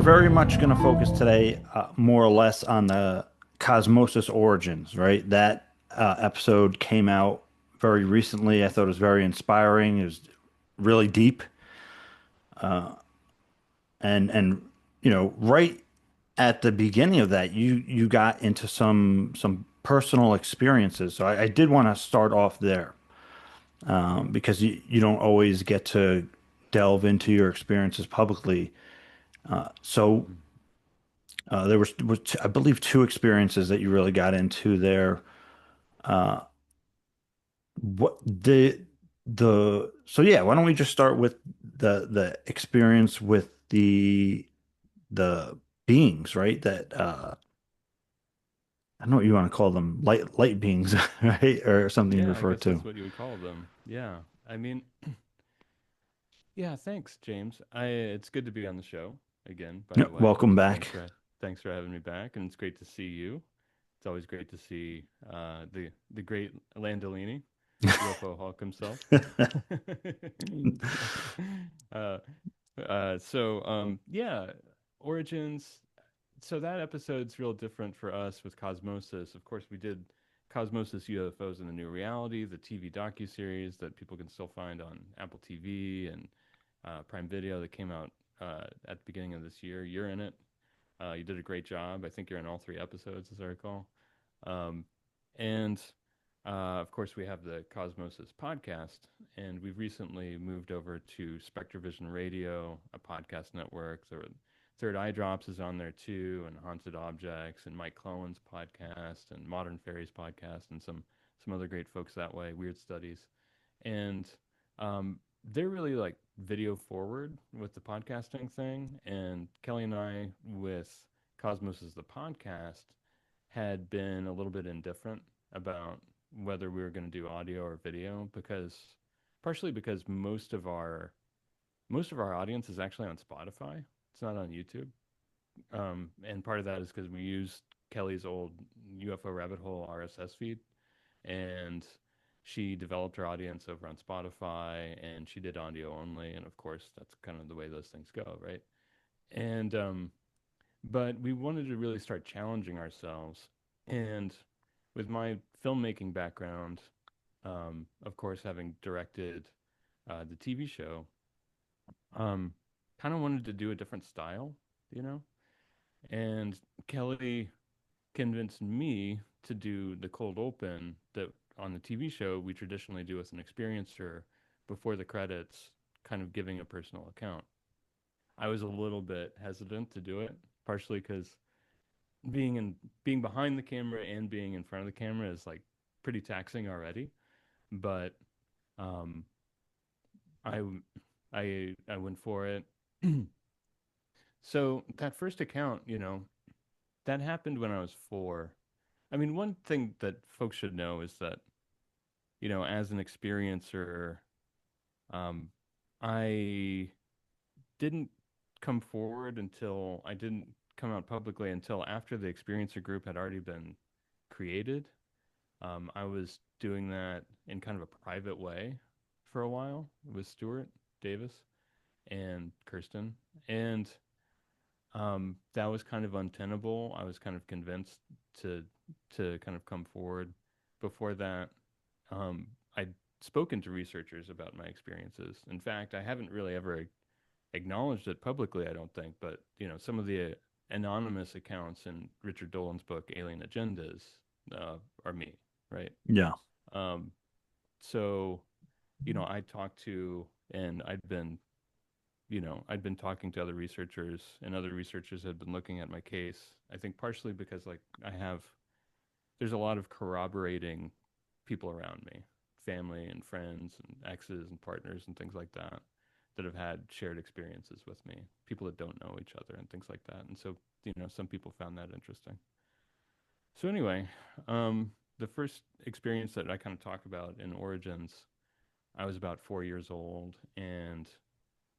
very much going to focus today, more or less, on the Cosmosis origins, right? That episode came out very recently. I thought it was very inspiring. It was really deep, and right at the beginning of that, you got into some personal experiences. So I did want to start off there, because you don't always get to delve into your experiences publicly. So Mhm. there was, I believe, two experiences that you really got into there. What the so yeah, why don't we just start with the experience with the beings, right? That I don't know what you want to call them, light beings, right? Or something you Yeah, I refer guess to. that's what you would call them. Yeah. I mean, yeah, thanks, James. It's good to be on the show again, by Yeah, the way. welcome Thanks back. for thanks for having me back, and it's great to see you. It's always great to see the great Landolini, UFO Hulk himself. uh, yeah, Origins. So that episode's real different for us with Cosmosis. Of course, we did Cosmosis UFOs in the New Reality, the TV docuseries that people can still find on Apple TV and Prime Video that came out at the beginning of this year. You're in it. You did a great job. I think you're in all three episodes, as I recall. Um, and of course, we have the Cosmosis podcast, and we've recently moved over to Spectrovision Radio, a podcast network. Third Eye Drops is on there too, and Haunted Objects, and Mike Clowen's podcast, and Modern Fairies podcast, and some other great folks that way. Weird Studies, and they're really like video forward with the podcasting thing. And Kelly and I, with Cosmos the podcast, had been a little bit indifferent about whether we were going to do audio or video because partially because most of our audience is actually on Spotify. It's not on YouTube. And part of that is because we used Kelly's old UFO Rabbit Hole RSS feed, and she developed her audience over on Spotify, and she did audio only. And of course, that's kind of the way those things go, right? And but we wanted to really start challenging ourselves. And with my filmmaking background, of course, having directed the TV show, um, kind of wanted to do a different style, you know? And Kelly convinced me to do the cold open that on the TV show we traditionally do with an experiencer before the credits, kind of giving a personal account. I was a little bit hesitant to do it, partially because being behind the camera and being in front of the camera is like pretty taxing already. But um, I I went for it. So that first account, that happened when I was 4. I mean, one thing that folks should know is that, as an experiencer, um, I didn't come forward until I didn't come out publicly until after the experiencer group had already been created. I was doing that in kind of a private way for a while with Stuart Davis and Kirsten, and that was kind of untenable. I was kind of convinced to kind of come forward. Before that, I'd spoken to researchers about my experiences. In fact, I haven't really ever acknowledged it publicly, I don't think, but some of the anonymous accounts in Richard Dolan's book Alien Agendas are me, right? Yeah. Um, so, I talked to and I'd been talking to other researchers, and other researchers had been looking at my case. I think partially because like there's a lot of corroborating people around me, family and friends and exes and partners and things like that, that have had shared experiences with me, people that don't know each other and things like that. And so, some people found that interesting. So anyway, the first experience that I kind of talk about in Origins, I was about 4 years old, and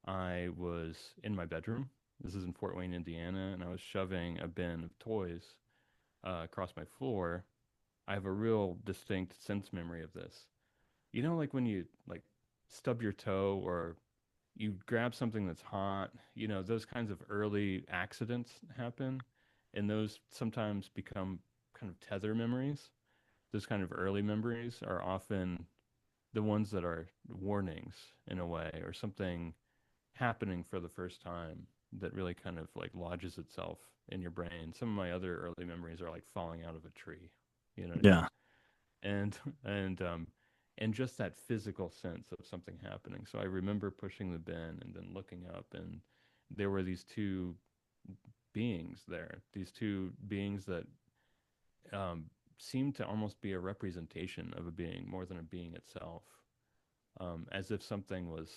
I was in my bedroom. This is in Fort Wayne, Indiana, and I was shoving a bin of toys across my floor. I have a real distinct sense memory of this. Like when you like stub your toe or you grab something that's hot, those kinds of early accidents happen, and those sometimes become kind of tether memories. Those kind of early memories are often the ones that are warnings in a way, or something happening for the first time that really kind of like lodges itself in your brain. Some of my other early memories are like falling out of a tree. You know what I mean? Yeah. And and um and just that physical sense of something happening. So I remember pushing the bin and then looking up, and there were these two beings there. These two beings that um seemed to almost be a representation of a being more than a being itself. As if something was,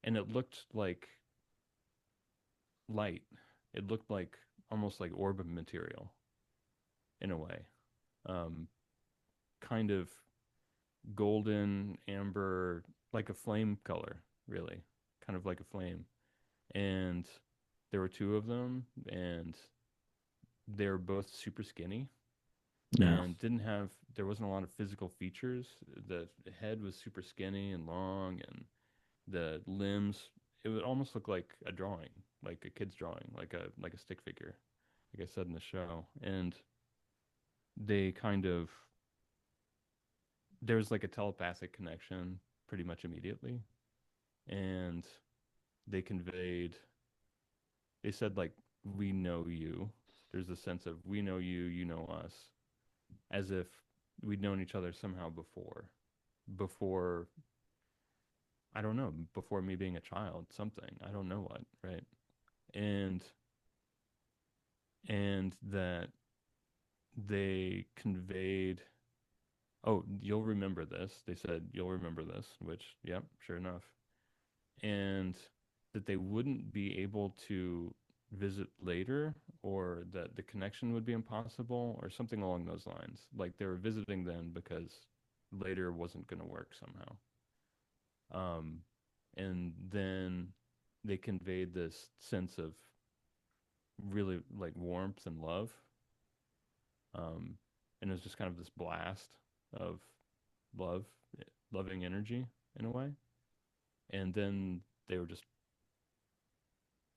and it looked like light. It looked like almost like orb material in a way. Um, Kind of golden amber, like a flame color, really, kind of like a flame. And there were two of them, and they were both super skinny Yeah. and didn't have. There wasn't a lot of physical features. The head was super skinny and long, and the limbs. It would almost look like a drawing, like a kid's drawing, like a stick figure, like I said in the show. And they kind of there was like a telepathic connection pretty much immediately, and they conveyed they said like, we know you. There's a sense of we know you, you know us, as if we'd known each other somehow before I don't know, before me being a child, something, I don't know what, right? And and that they conveyed, oh, you'll remember this. They said, you'll remember this, which, yep, sure enough. And that they wouldn't be able to visit later, or that the connection would be impossible, or something along those lines. Like they were visiting then because later wasn't going to work somehow. Um, and then they conveyed this sense of really like warmth and love. Um, and it was just kind of this blast of love, loving energy in a way. And then they were just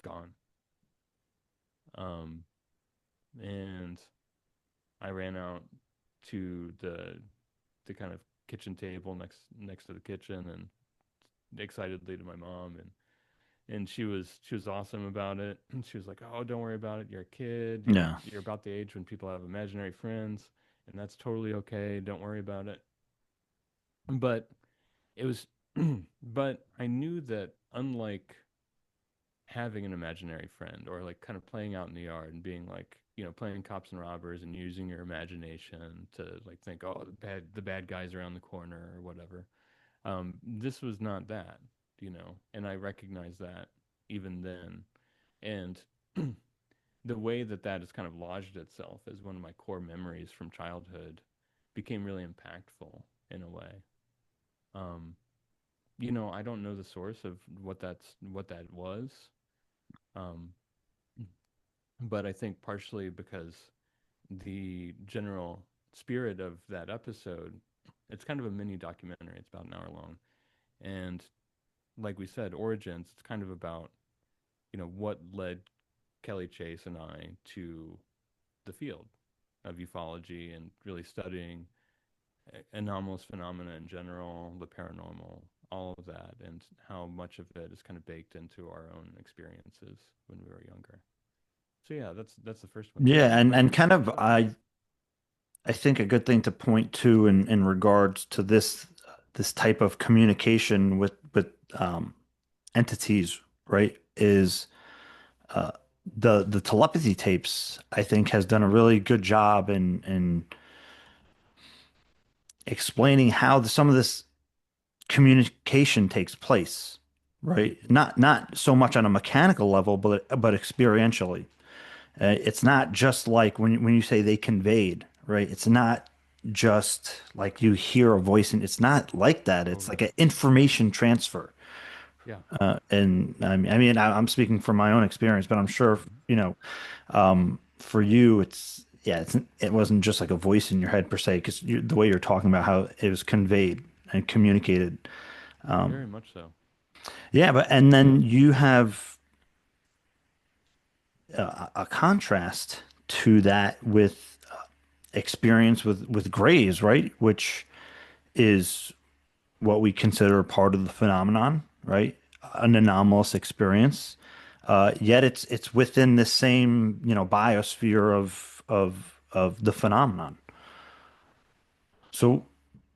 gone. Um, and I ran out to the kind of kitchen table next to the kitchen, and excitedly to my mom, and she was awesome about it. And she was like, "Oh, don't worry about it. You're a kid. Yeah. You're about the age when people have imaginary friends, and that's totally okay. Don't worry about it." But it was, but I knew that unlike having an imaginary friend, or like kind of playing out in the yard and being like, playing cops and robbers and using your imagination to like think, oh, the bad guys around the corner or whatever. This was not that, and I recognized that even then. And the way that that has kind of lodged itself as one of my core memories from childhood became really impactful in a way. Um, I don't know the source of what that was. Um, but I think partially because the general spirit of that episode, it's kind of a mini documentary. It's about an hour long. And like we said, Origins, it's kind of about, what led Kelly Chase and I to the field of ufology and really studying anomalous phenomena in general, the paranormal, all of that, and how much of it is kind of baked into our own experiences when we were younger. So yeah, that's the first one. Do you have Yeah, any and questions kind about the of show? I think a good thing to point to in regards to this type of communication with entities, right, is uh, the telepathy tapes. I think has done a really good job in explaining how some of this communication takes place, right? Not so much on a mechanical level, but experientially. It's not just like when you say they conveyed, right? It's not just like you hear a voice, and it's not like that. It's like Totally. an information transfer. Yeah. And I'm speaking from my own experience, but I'm sure, Mhm. for you, it wasn't just like a voice in your head per se, because the way you're talking about how it was conveyed and communicated. Very much so. Yeah, but and then you have a contrast to that with experience with grays, right? Which is what we consider part of the phenomenon, right? An anomalous experience. Yet it's within the same, biosphere of the phenomenon. So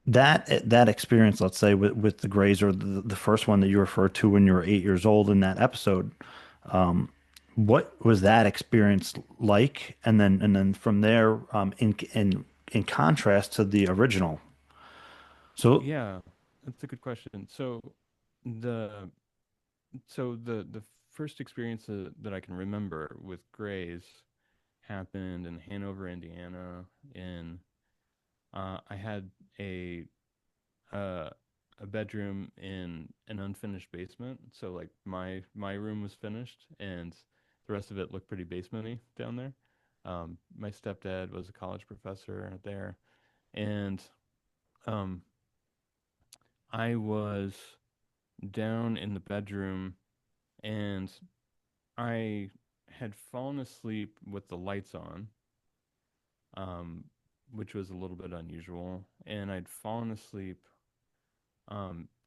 that experience, let's say with the Greys or the first one that you referred to when you were 8 years old in that episode, what was that experience like? And then from there, in contrast to the original. So Yeah, that's a good question. The the first experience that I can remember with Grays happened in Hanover, Indiana. In I had a uh, a bedroom in an unfinished basement. So like my room was finished, and the rest of it looked pretty basementy down there. My stepdad was a college professor there, and um, I was down in the bedroom, and I had fallen asleep with the lights on, um, which was a little bit unusual. And I'd fallen asleep,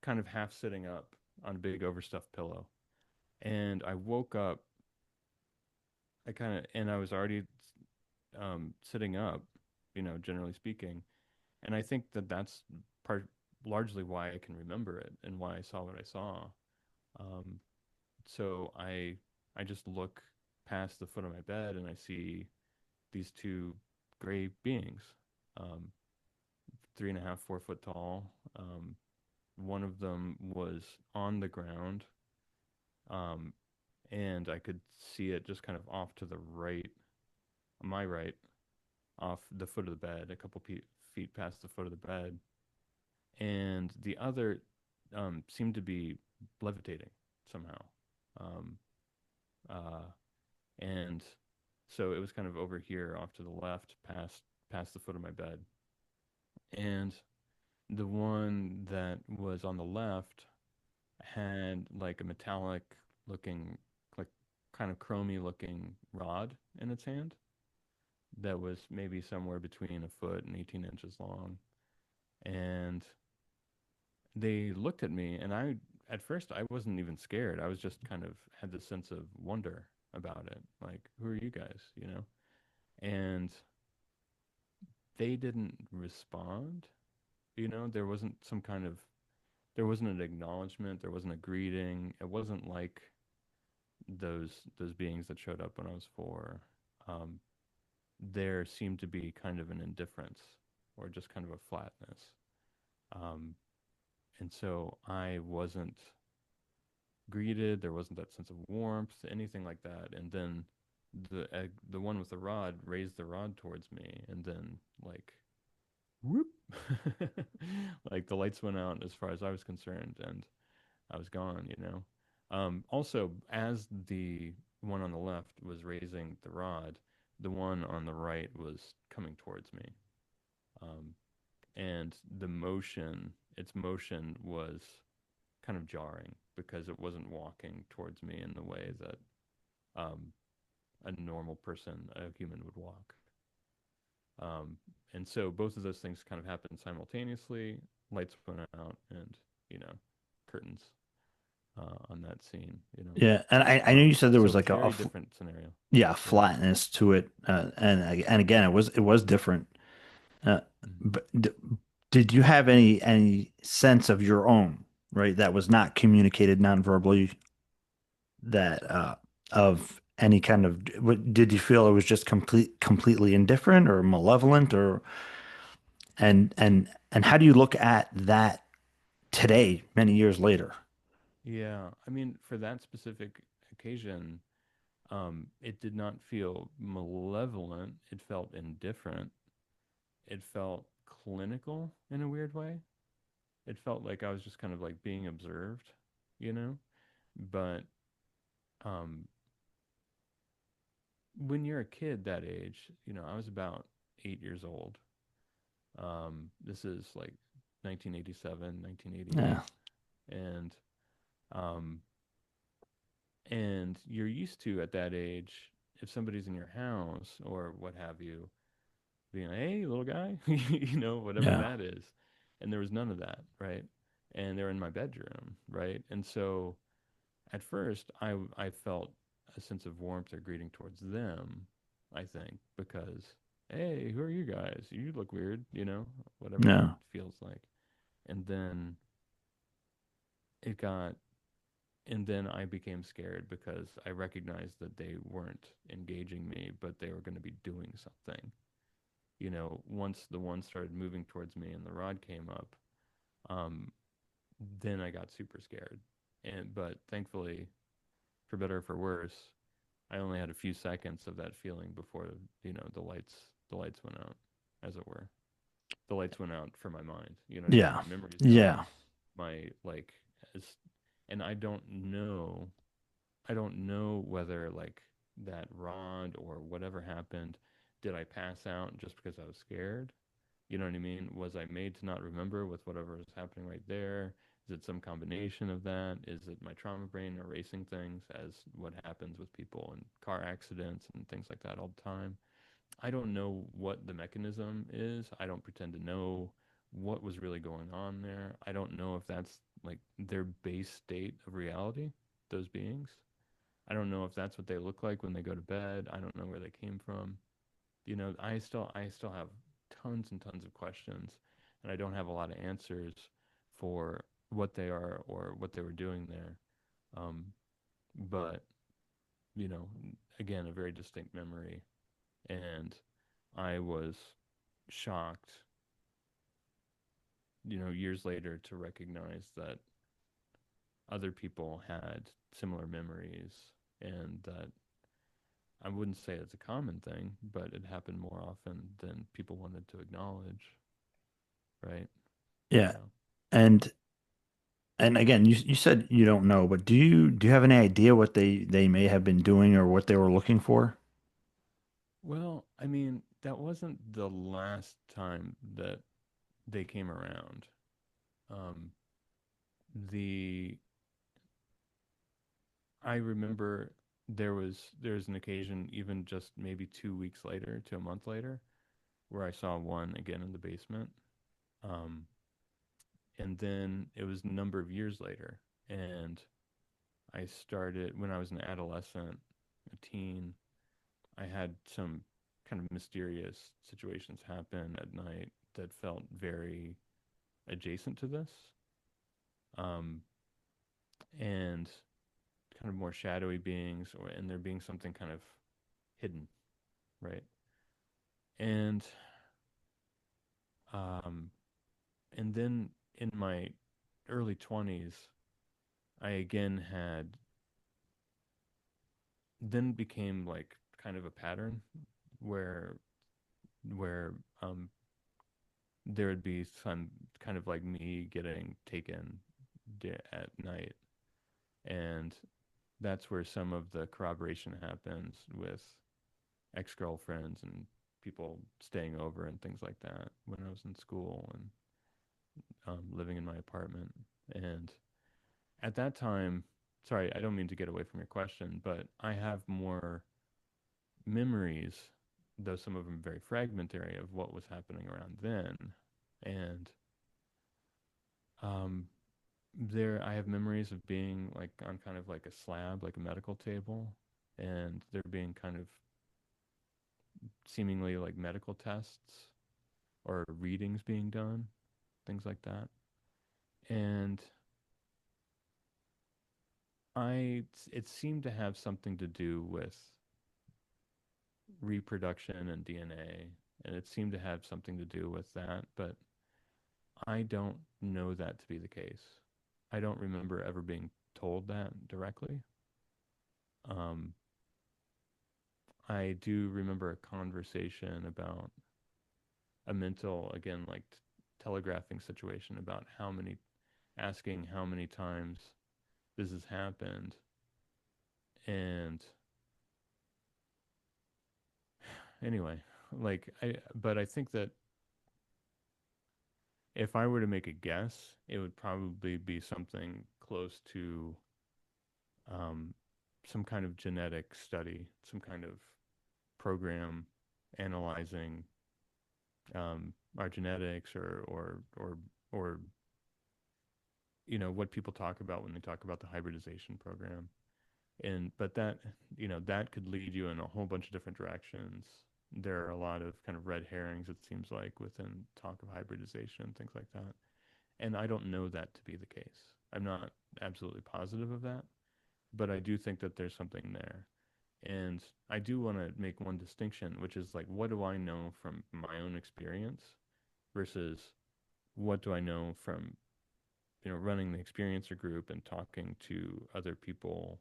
kind of half sitting up on a big overstuffed pillow. And I woke up, and I was already sitting up, generally speaking. And I think that that's part largely why I can remember it and why I saw what I saw. Um, so I just look past the foot of my bed and I see these two gray beings, um, 3.5, 4 foot tall. One of them was on the ground, um, and I could see it just kind of off to the right, my right, off the foot of the bed, a couple feet past the foot of the bed. And the other seemed to be levitating somehow. Um, uh, and so it was kind of over here off to the left past the foot of my bed. And the one that was on the left had like a metallic looking, like kind of chromy looking rod in its hand that was maybe somewhere between a foot and 18 inches long. And they looked at me, and at first I wasn't even scared. I was just kind of had this sense of wonder about it. Like, who are you guys, And they didn't respond. There wasn't there wasn't an acknowledgement, there wasn't a greeting. It wasn't like those beings that showed up when I was 4. Um, there seemed to be kind of an indifference or just kind of a flatness. Um, and so I wasn't greeted. There wasn't that sense of warmth, anything like that. And then the one with the rod raised the rod towards me, and then like whoop, like the lights went out as far as I was concerned, and I was gone. Also, as the one on the left was raising the rod, the one on the right was coming towards me. Um, and its motion was kind of jarring because it wasn't walking towards me in the way that um, a normal person, a human, would walk. And so both of those things kind of happened simultaneously. Lights went out, and you know, curtains on that scene. yeah, and I know you said there So was like very different scenario. yeah, Yeah. flatness to it, and again, it was different. Uh, Mhm. but did you have any sense of your own, right, that was not communicated non-verbally, that of any kind of, did you feel it was just completely indifferent or malevolent, or and how do you look at that today, many years later? Yeah. I mean, for that specific occasion, it did not feel malevolent. It felt indifferent. It felt clinical in a weird way. It felt like I was just kind of like being observed, you know? But um, when you're a kid that age, I was about 8 years old. This is like 1987, Yeah. 1988. And Um, and you're used to at that age, if somebody's in your house or what have you, being like, hey, little guy, whatever Yeah. that is. And there was none of that, right? And they're in my bedroom, right? And so at first, I felt a sense of warmth or greeting towards them, I think, because, hey, who are you guys? You look weird, whatever that Yeah. feels like. And then it got, and then I became scared because I recognized that they weren't engaging me, but they were going to be doing something. Once the one started moving towards me and the rod came up, um, then I got super scared. But thankfully, for better or for worse, I only had a few seconds of that feeling before, the lights went out, as it were. The lights went out for my mind. You know what I mean? Yeah. My memory's gone. Yeah. My like as and I don't know whether like that rod or whatever happened, did I pass out just because I was scared? You know what I mean? Was I made to not remember with whatever was happening right there? Is it some combination of that? Is it my trauma brain erasing things as what happens with people in car accidents and things like that all the time? I don't know what the mechanism is. I don't pretend to know what was really going on there. I don't know if that's like their base state of reality, those beings. I don't know if that's what they look like when they go to bed. I don't know where they came from. I still have tons and tons of questions, and I don't have a lot of answers for what they are or what they were doing there. Um, but you know, again, a very distinct memory, and I was shocked, years later to recognize that other people had similar memories, and that I wouldn't say it's a common thing, but it happened more often than people wanted to acknowledge, right? Yeah. So, And again, you said you don't know, but do you have any idea what they may have been doing or what they were looking for? well, I mean, that wasn't the last time that they came around. Um, the I remember there's an occasion, even just maybe 2 weeks later to a month later, where I saw one again in the basement. Um, and then it was a number of years later, and I started when I was an adolescent, a teen. I had some kind of mysterious situations happen at night that felt very adjacent to this, um, and kind of more shadowy beings, and there being something kind of hidden, right? And um, and then in my early 20s, I again had then became like kind of a pattern where where there would be some kind of like me getting taken at night, and that's where some of the corroboration happens with ex-girlfriends and people staying over and things like that when I was in school and living in my apartment. And at that time, sorry, I don't mean to get away from your question, but I have more memories, though some of them very fragmentary, of what was happening around then. And um, there, I have memories of being like on kind of like a slab, like a medical table, and there being kind of seemingly like medical tests or readings being done, things like that. And it seemed to have something to do with reproduction and DNA, and it seemed to have something to do with that, but I don't know that to be the case. I don't remember ever being told that directly. Um, I do remember a conversation about a mental, again, like telegraphing situation about asking how many times this has happened. And anyway, but I think that if I were to make a guess, it would probably be something close to um, some kind of genetic study, some kind of program analyzing our genetics or what people talk about when they talk about the hybridization program. And but that that could lead you in a whole bunch of different directions. There are a lot of kind of red herrings, it seems like, within talk of hybridization and things like that. And I don't know that to be the case. I'm not absolutely positive of that, but I do think that there's something there. And I do want to make one distinction, which is like, what do I know from my own experience versus what do I know from, running the experiencer group and talking to other people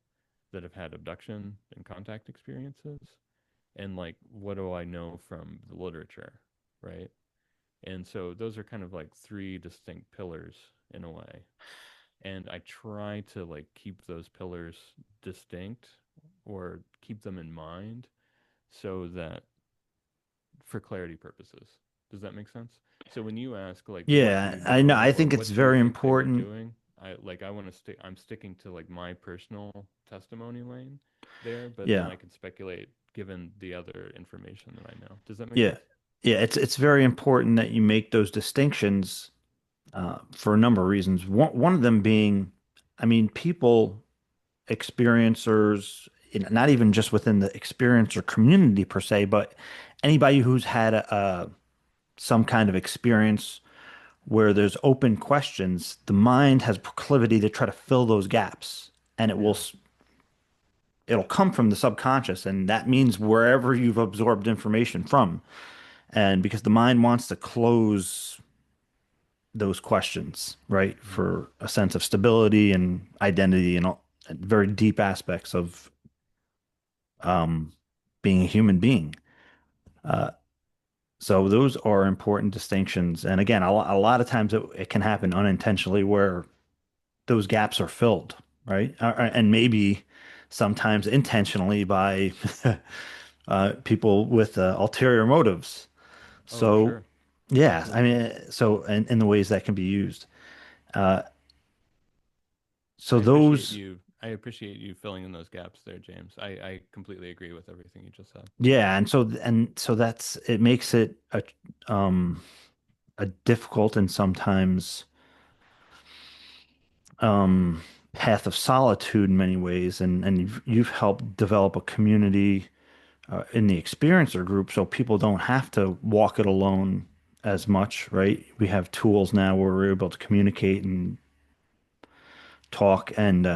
that have had abduction and contact experiences? And like, what do I know from the literature, right? And so those are kind of like three distinct pillars in a way. And I try to like keep those pillars distinct or keep them in mind so that for clarity purposes. Does that make sense? So when you ask like what do Yeah, you I know. know I or think it's what do you very think they were important. doing, I want to stick I'm sticking to like my personal testimony lane there, but then Yeah, I can speculate given the other information that I know. Does that make yeah, sense? yeah. It's very important that you make those distinctions for a number of reasons. One of them being, I mean, people, experiencers, not even just within the experiencer community per se, but anybody who's had some kind of experience where there's open questions, the mind has proclivity to try to fill those gaps, and Yeah. it'll come from the subconscious, and that means wherever you've absorbed information from. And because the mind wants to close those questions, right, Mm-hmm. for a sense of stability and identity and all and very deep aspects of um, being a human being. Uh, so those are important distinctions. And again, a lot of times it can happen unintentionally where those gaps are filled, right? And maybe sometimes intentionally by people with ulterior motives. Oh, So, sure. yeah, I Absolutely. mean, so in the ways that can be used. Uh, so those, I appreciate you filling in those gaps there, James. I completely agree with everything you just said. yeah, and so that's it makes it um a difficult and sometimes um path of solitude in many ways, and you've helped develop a community in the experiencer group so people don't have to walk it alone as much, right? We have tools now where we're able to communicate and talk, and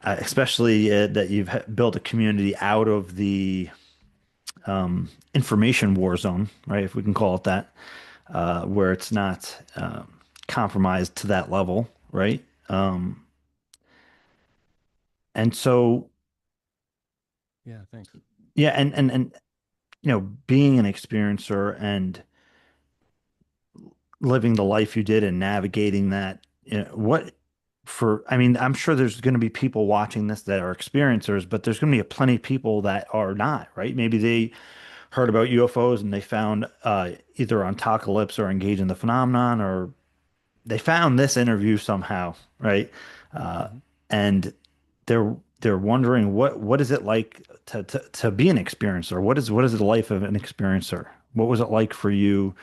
especially that you've built a community out of the information war zone, right? If we can call it that, where it's not compromised to that level, right? And so, Yeah, thanks. yeah, and being an experiencer and living the life you did and navigating that, I mean, I'm sure there's going to be people watching this that are experiencers, but there's going to be plenty of people that are not, right? Maybe they heard about UFOs and they found either Ontocalypse or engaged in the phenomenon, or they found this interview somehow, right? Uh, Hmm. and they're wondering what is it like to be an experiencer? What is the life of an experiencer? What was it like for you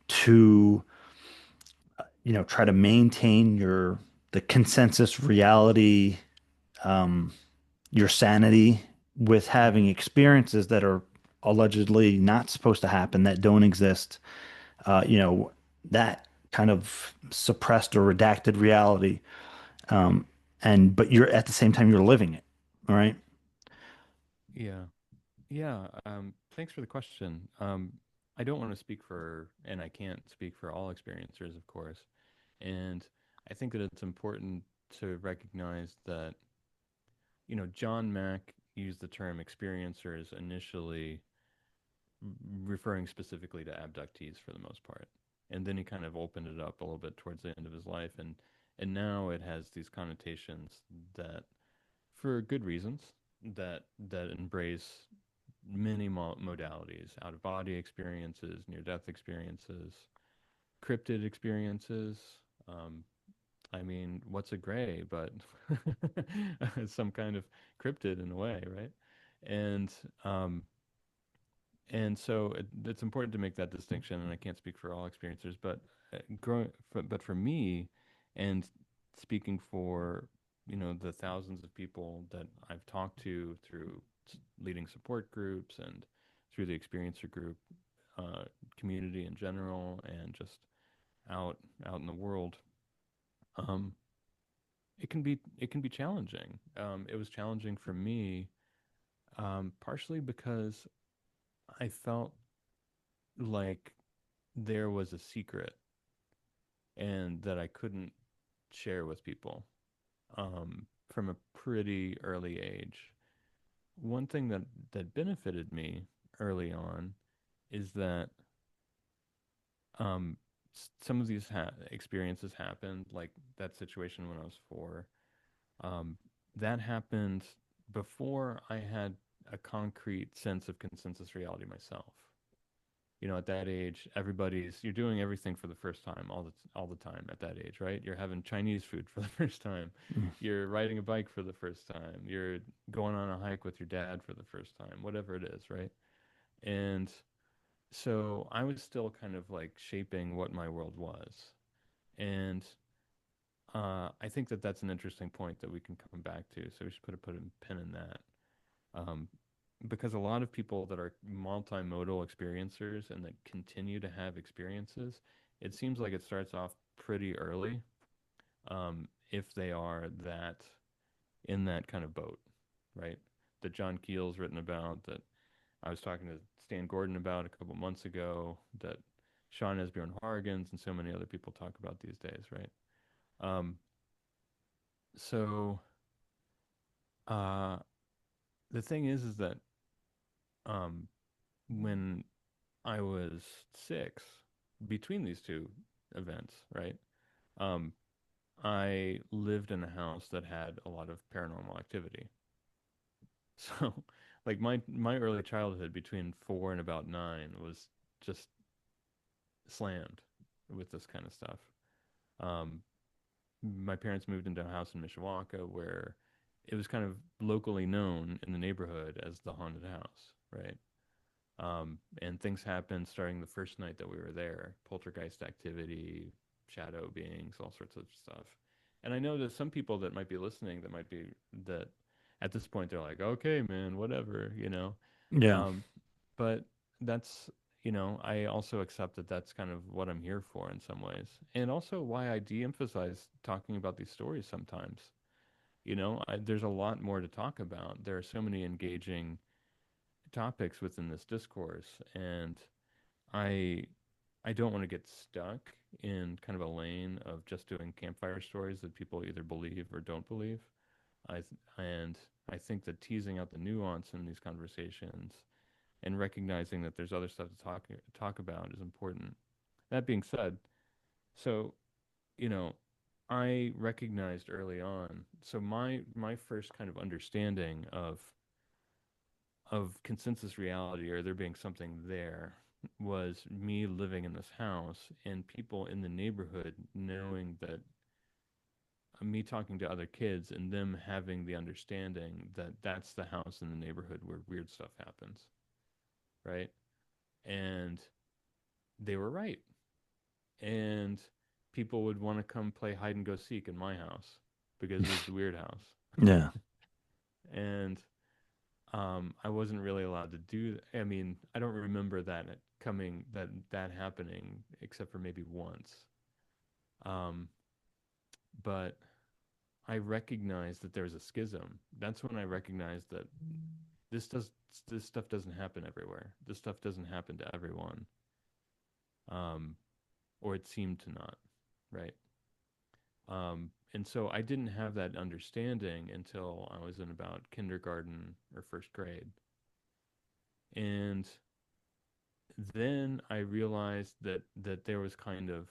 to try to maintain the consensus reality, um, your sanity with having Hmm. experiences that are allegedly not supposed to happen, that don't exist, that kind of suppressed or redacted reality. Um, and but you're at the same time you're living it. All right. Yeah. Yeah. Thanks for the question. I don't want to speak for, and I can't speak for all experiencers, of course. And I think that it's important to recognize that, John Mack used the term experiencers initially referring specifically to abductees for the most part. And then he kind of opened it up a little bit towards the end of his life, and now it has these connotations that, for good reasons, that embrace many modalities: out of body experiences, near death experiences, cryptid experiences, um, I mean, what's a gray but some kind of cryptid in a way, right? And um, and so it's important to make that distinction. And I can't speak for all experiencers, but but for me, and speaking for the thousands of people that I've talked to through leading support groups and through the experiencer group uh, community in general, and just out out in the world, um, it can be challenging. It was challenging for me, partially because I felt like there was a secret and that I couldn't share with people from a pretty early age. One thing that benefited me early on is that um, some of these experiences happened, like that situation when I was 4. Um, that happened before I had a concrete sense of consensus reality myself. At that age, you're doing everything for the first time all the time at that age, right? You're having Chinese food for the first time. Mm. You're riding a bike for the first time. You're going on a hike with your dad for the first time, whatever it is, right? And so I was still kind of like shaping what my world was. And I think that that's an interesting point that we can come back to. So we should put a pin in that. Um, because a lot of people that are multimodal experiencers and that continue to have experiences, it seems like it starts off pretty early, if they are that in that kind of boat, right? That John Keel's written about, that I was talking to Stan Gordon about a couple months ago, that Sean Esbjorn Hargens and so many other people talk about these days, right? Um, so uh, the thing is that um, when I was 6, between these two events, right? Um, I lived in a house that had a lot of paranormal activity. So, like my early childhood between 4 and about 9 was just slammed with this kind of stuff. Um, my parents moved into a house in Mishawaka where it was kind of locally known in the neighborhood as the haunted house, right? And things happened starting the first night that we were there. Poltergeist activity, shadow beings, all sorts of stuff. And I know that some people that might be listening that might be that at this point they're like, okay, man, whatever. Yeah. Um, but that's, I also accept that that's kind of what I'm here for in some ways. And also why I de-emphasize talking about these stories sometimes. There's a lot more to talk about. There are so many engaging topics within this discourse, and I I don't want to get stuck in kind of a lane of just doing campfire stories that people either believe or don't believe. And I think that teasing out the nuance in these conversations and recognizing that there's other stuff to talk about is important. That being said, so you know, I recognized early on. So my first kind of understanding of consensus reality, or there being something there, was me living in this house and people in the neighborhood knowing that, me talking to other kids and them having the understanding that that's the house in the neighborhood where weird stuff happens, right? And they were right. And people would want to come play hide and go seek in my house because it was the weird house. Yeah. And I wasn't really allowed to do. I mean, I don't remember that happening except for maybe once. Um, but I recognized that there was a schism. That's when I recognized that this does this stuff doesn't happen everywhere. This stuff doesn't happen to everyone, um, or it seemed to not, right? And so I didn't have that understanding until I was in about kindergarten or first grade, and then I realized that there was kind of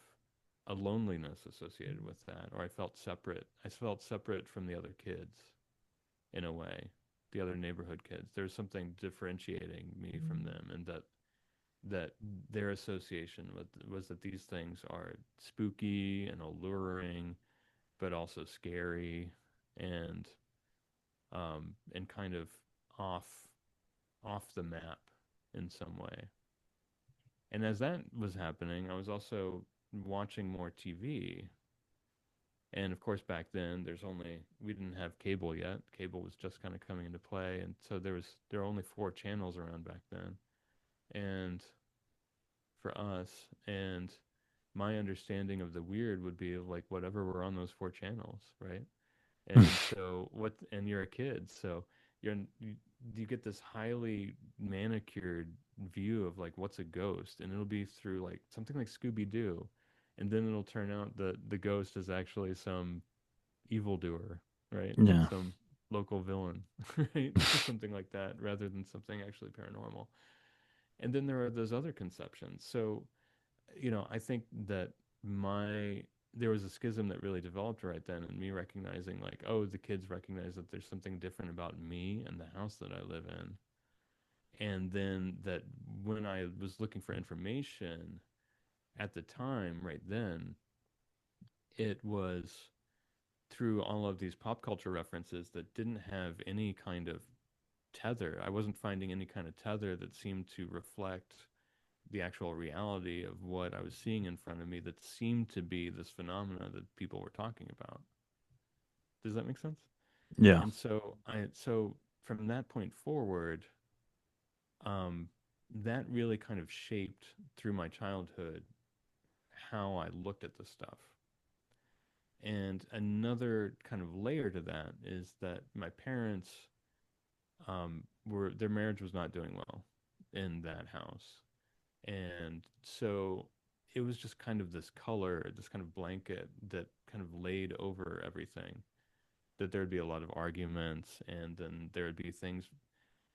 a loneliness associated with that, or I felt separate. I felt separate from the other kids in a way, the other neighborhood kids. There's something differentiating me from them, and that their association was that these things are spooky and alluring but also scary and and kind of off off the map in some way. And as that was happening, I was also watching more TV. And of course, back then, we didn't have cable yet. Cable was just kind of coming into play, and so there were only four channels around back then, and for us, and my understanding of the weird would be like whatever were on those four channels, right? And so and you're a kid, so you, you get this highly manicured view of like what's a ghost, and it'll be through like something like Scooby Doo, and then it'll turn out that the ghost is actually some evildoer, right? Yeah. Some local villain, right? Something like that, rather than something actually paranormal. And then there are those other conceptions. So, I think that my there was a schism that really developed right then, and me recognizing like, oh, the kids recognize that there's something different about me and the house that I live in. And then that when I was looking for information at the time, right then, it was through all of these pop culture references that didn't have any kind of tether. I wasn't finding any kind of tether that seemed to reflect the actual reality of what I was seeing in front of me that seemed to be this phenomena that people were talking about. Does that make sense? Yeah. And so from that point forward, um, that really kind of shaped through my childhood how I looked at the stuff. And another kind of layer to that is that my parents were their marriage was not doing well in that house. And so it was just kind of this color, this kind of blanket that kind of laid over everything. That there'd be a lot of arguments, and then there would be things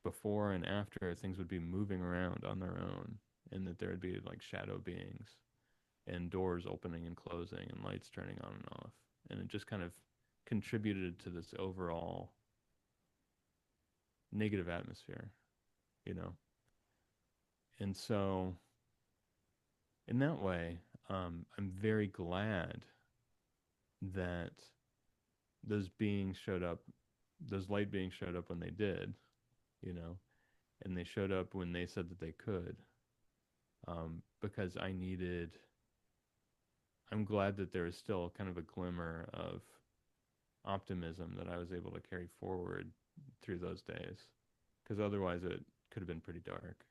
before and after, things would be moving around on their own, and that there would be like shadow beings and doors opening and closing and lights turning on and off. And it just kind of contributed to this overall negative atmosphere, you know? And so in that way, I'm very glad that those beings showed up, those light beings showed up when they did, you know, and they showed up when they said that they could, because I'm glad that there is still kind of a glimmer of optimism that I was able to carry forward through those days, because otherwise it could have been pretty dark.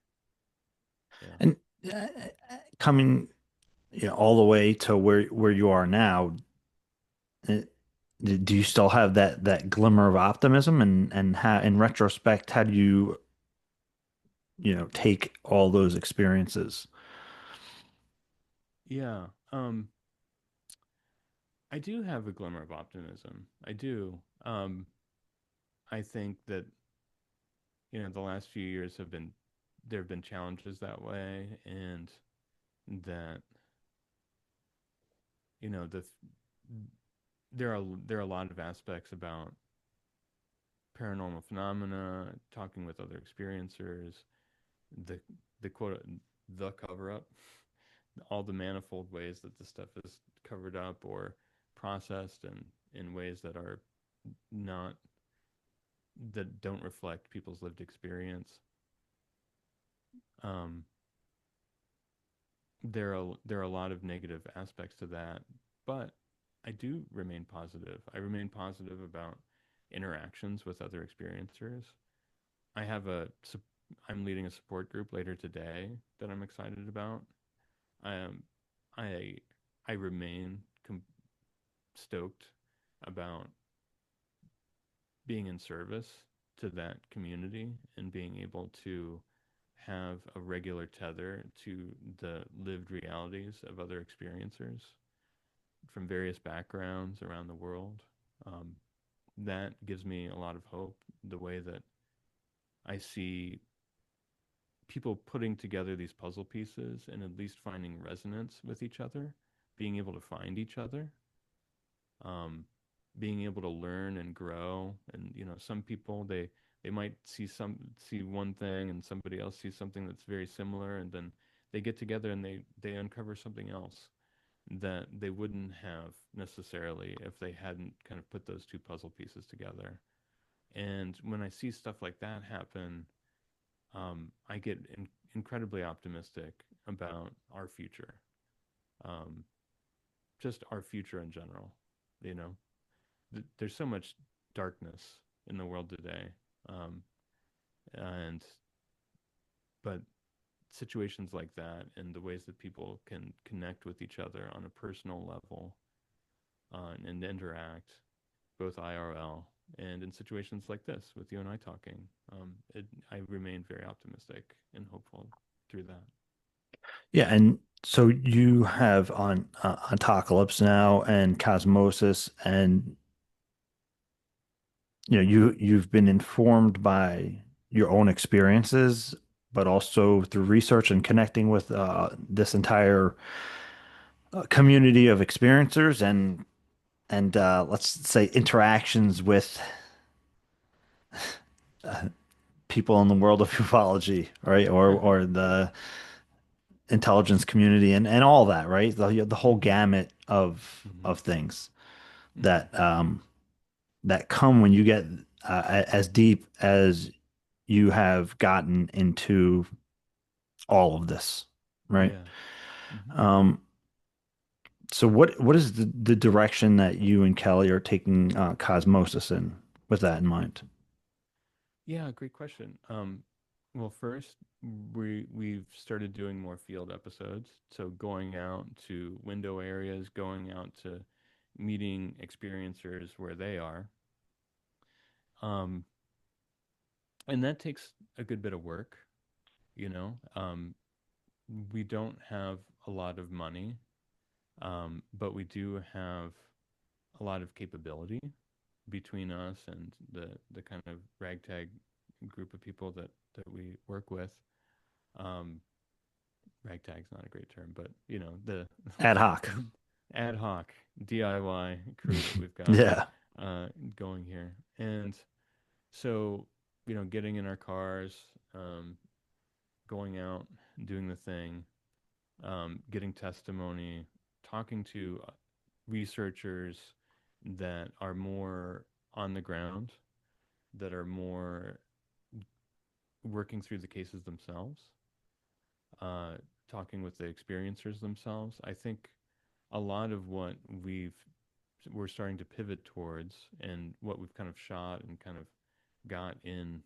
Yeah. And coming, all the way to where you are now, uh, do you still have that glimmer of optimism? And how, in retrospect, how do you, take all those experiences? Yeah. I do have a glimmer of optimism. I do. I think that the last few years there have been challenges that way, and that the there are a lot of aspects about paranormal phenomena, talking with other experiencers, the the quote the cover up, all the manifold ways that the stuff is covered up or processed and in ways that are not that don't reflect people's lived experience. Um, there are a lot of negative aspects to that, but I do remain positive. I remain positive about interactions with other experiencers. I have a I'm leading a support group later today that I'm excited about. I I I remain stoked about being in service to that community and being able to have a regular tether to the lived realities of other experiencers from various backgrounds around the world. Um, that gives me a lot of hope. The way that I see people putting together these puzzle pieces and at least finding resonance with each other, being able to find each other, um, being able to learn and grow. And some people they might see one thing, and somebody else sees something that's very similar, and then they get together and they uncover something else. that they wouldn't have necessarily if they hadn't kind of put those two puzzle pieces together. And when I see stuff like that happen, I get incredibly optimistic about our future, um, just our future in general. You know, there's so much darkness in the world today, um, and but situations like that and the ways that people can connect with each other on a personal level and interact both IRL and in situations like this with you and I talking. I remain very optimistic and hopeful through that. Yeah, and so you have on Ontocalypse now and Cosmosis, and you've been informed by your own experiences, but also through research and connecting with this entire community of experiencers and let's say interactions with people in the world of ufology, right? Or the intelligence community and all that, right? The whole Hmm. gamut Hmm. of things Hmm. that that come when you get as deep as you have gotten into all of this, right? Yeah. Hmm. Um, so what is the direction that you and Kelly are taking Cosmosis in with that in mind? Yeah, great question. Well, first, we've started doing more field episodes, so going out to window areas, going out to meeting experiencers where they are. Um, and that takes a good bit of work, you know. We don't have a lot of money, but we do have a lot of capability between us and the kind of ragtag group of people that we work with. Um, Ragtag's not a great term, but you know the Ad hoc. ad hoc DIY crew that we've got Yeah. uh, going here, and so getting in our cars, going out, doing the thing, getting testimony, talking to researchers that are more on the ground, that are more working through the cases themselves, uh, talking with the experiencers themselves. I think a lot of what we're starting to pivot towards, and what we've kind of shot and kind of got in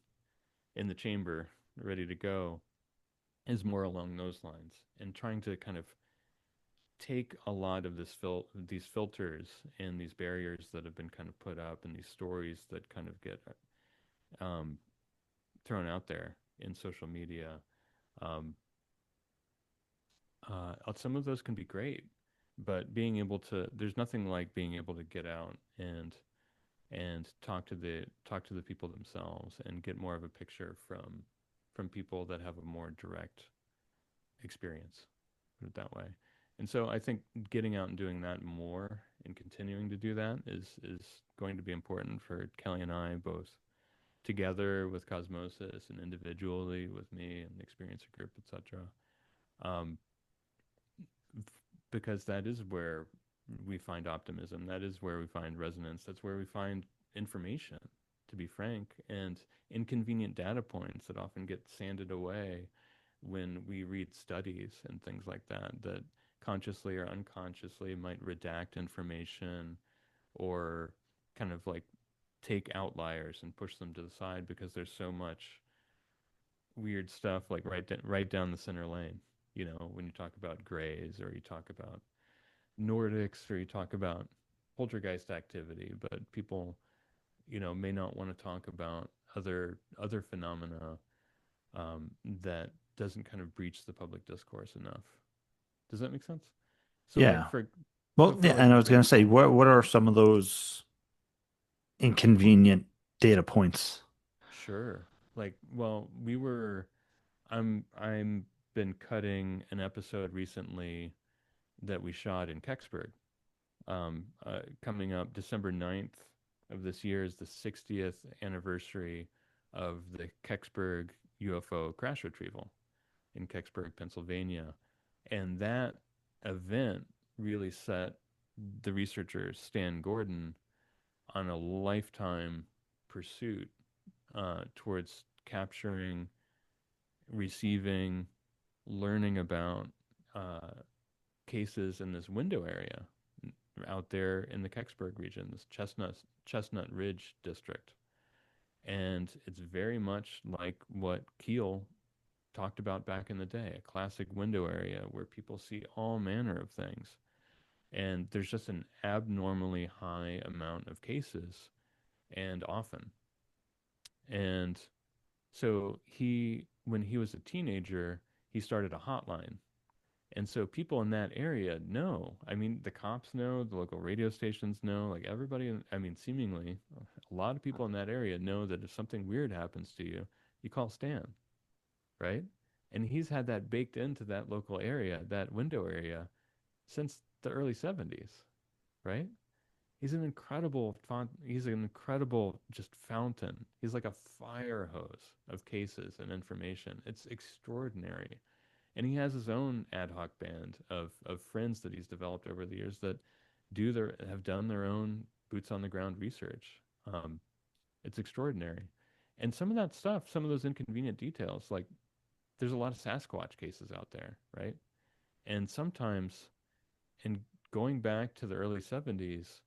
the chamber ready to go, is more along those lines, and trying to kind of take a lot of these filters and these barriers that have been kind of put up and these stories that kind of get um, thrown out there in social media. Um, some of those can be great, but there's nothing like being able to get out and talk to the people themselves and get more of a picture from people that have a more direct experience, put it that way. And so I think getting out and doing that more and continuing to do that is going to be important for Kelly and I, both together with Cosmosis and individually with me and the experiencer group, etc. Um, because that is where we find optimism. That is where we find resonance. That's where we find information, to be frank, and inconvenient data points that often get sanded away when we read studies and things like that, that consciously or unconsciously might redact information or kind of like take outliers and push them to the side because there's so much weird stuff like right down the center lane. When you talk about grays or you talk about Nordics or you talk about poltergeist activity, but people, may not want to talk about other phenomena that doesn't kind of breach the public discourse enough. Does that make sense? So like Yeah. for so Well, for yeah, like and I was gonna say, example, what are some of those inconvenient data points? sure. Like, well, I'm been cutting an episode recently that we shot in Kecksburg. Coming up December 9th of this year is the 60th anniversary of the Kecksburg UFO crash retrieval in Kecksburg, Pennsylvania. And that event really set the researcher Stan Gordon on a lifetime pursuit towards capturing, receiving, learning about uh, cases in this window area out there in the Kecksburg region, this Chestnut Ridge district. And it's very much like what Keel talked about back in the day, a classic window area where people see all manner of things. And there's just an abnormally high amount of cases and often. And so when he was a teenager, he started a hotline. And so people in that area know. I mean, the cops know, the local radio stations know, like everybody, I mean, seemingly a lot of people in that area know that if something weird happens to you, you call Stan, right? And he's had that baked into that local area, that window area, since the early 70s, right? He's an incredible just fountain. He's like a fire hose of cases and information. It's extraordinary. And he has his own ad hoc band of friends that he's developed over the years that have done their own boots on the ground research. It's extraordinary. And some of that stuff, some of those inconvenient details, like there's a lot of Sasquatch cases out there, right? And sometimes, in going back to the early 70s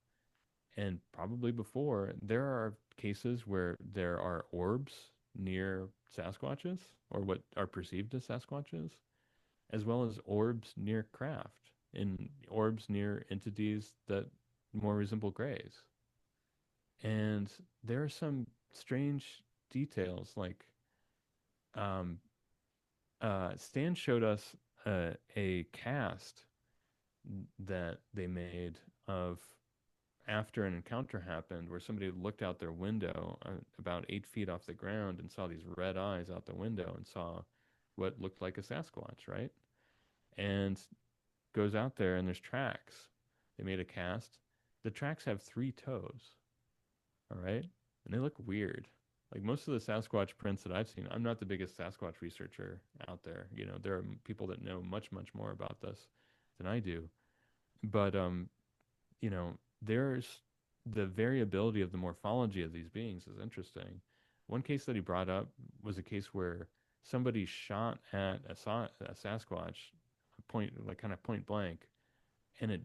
and probably before, there are cases where there are orbs near Sasquatches or what are perceived as Sasquatches, as well as orbs near craft and orbs near entities that more resemble grays. And there are some strange details, like um, Stan showed us a cast that they made of after an encounter happened where somebody looked out their window about 8 feet off the ground and saw these red eyes out the window and saw what looked like a Sasquatch, right? And goes out there and there's tracks. They made a cast. The tracks have three toes, all right? And they look weird. Like most of the Sasquatch prints that I've seen, I'm not the biggest Sasquatch researcher out there. You know, there are people that know much, much more about this than I do. But you know, there's the variability of the morphology of these beings is interesting. One case that he brought up was a case where somebody shot at a Sasquatch, point like kind of point blank, and it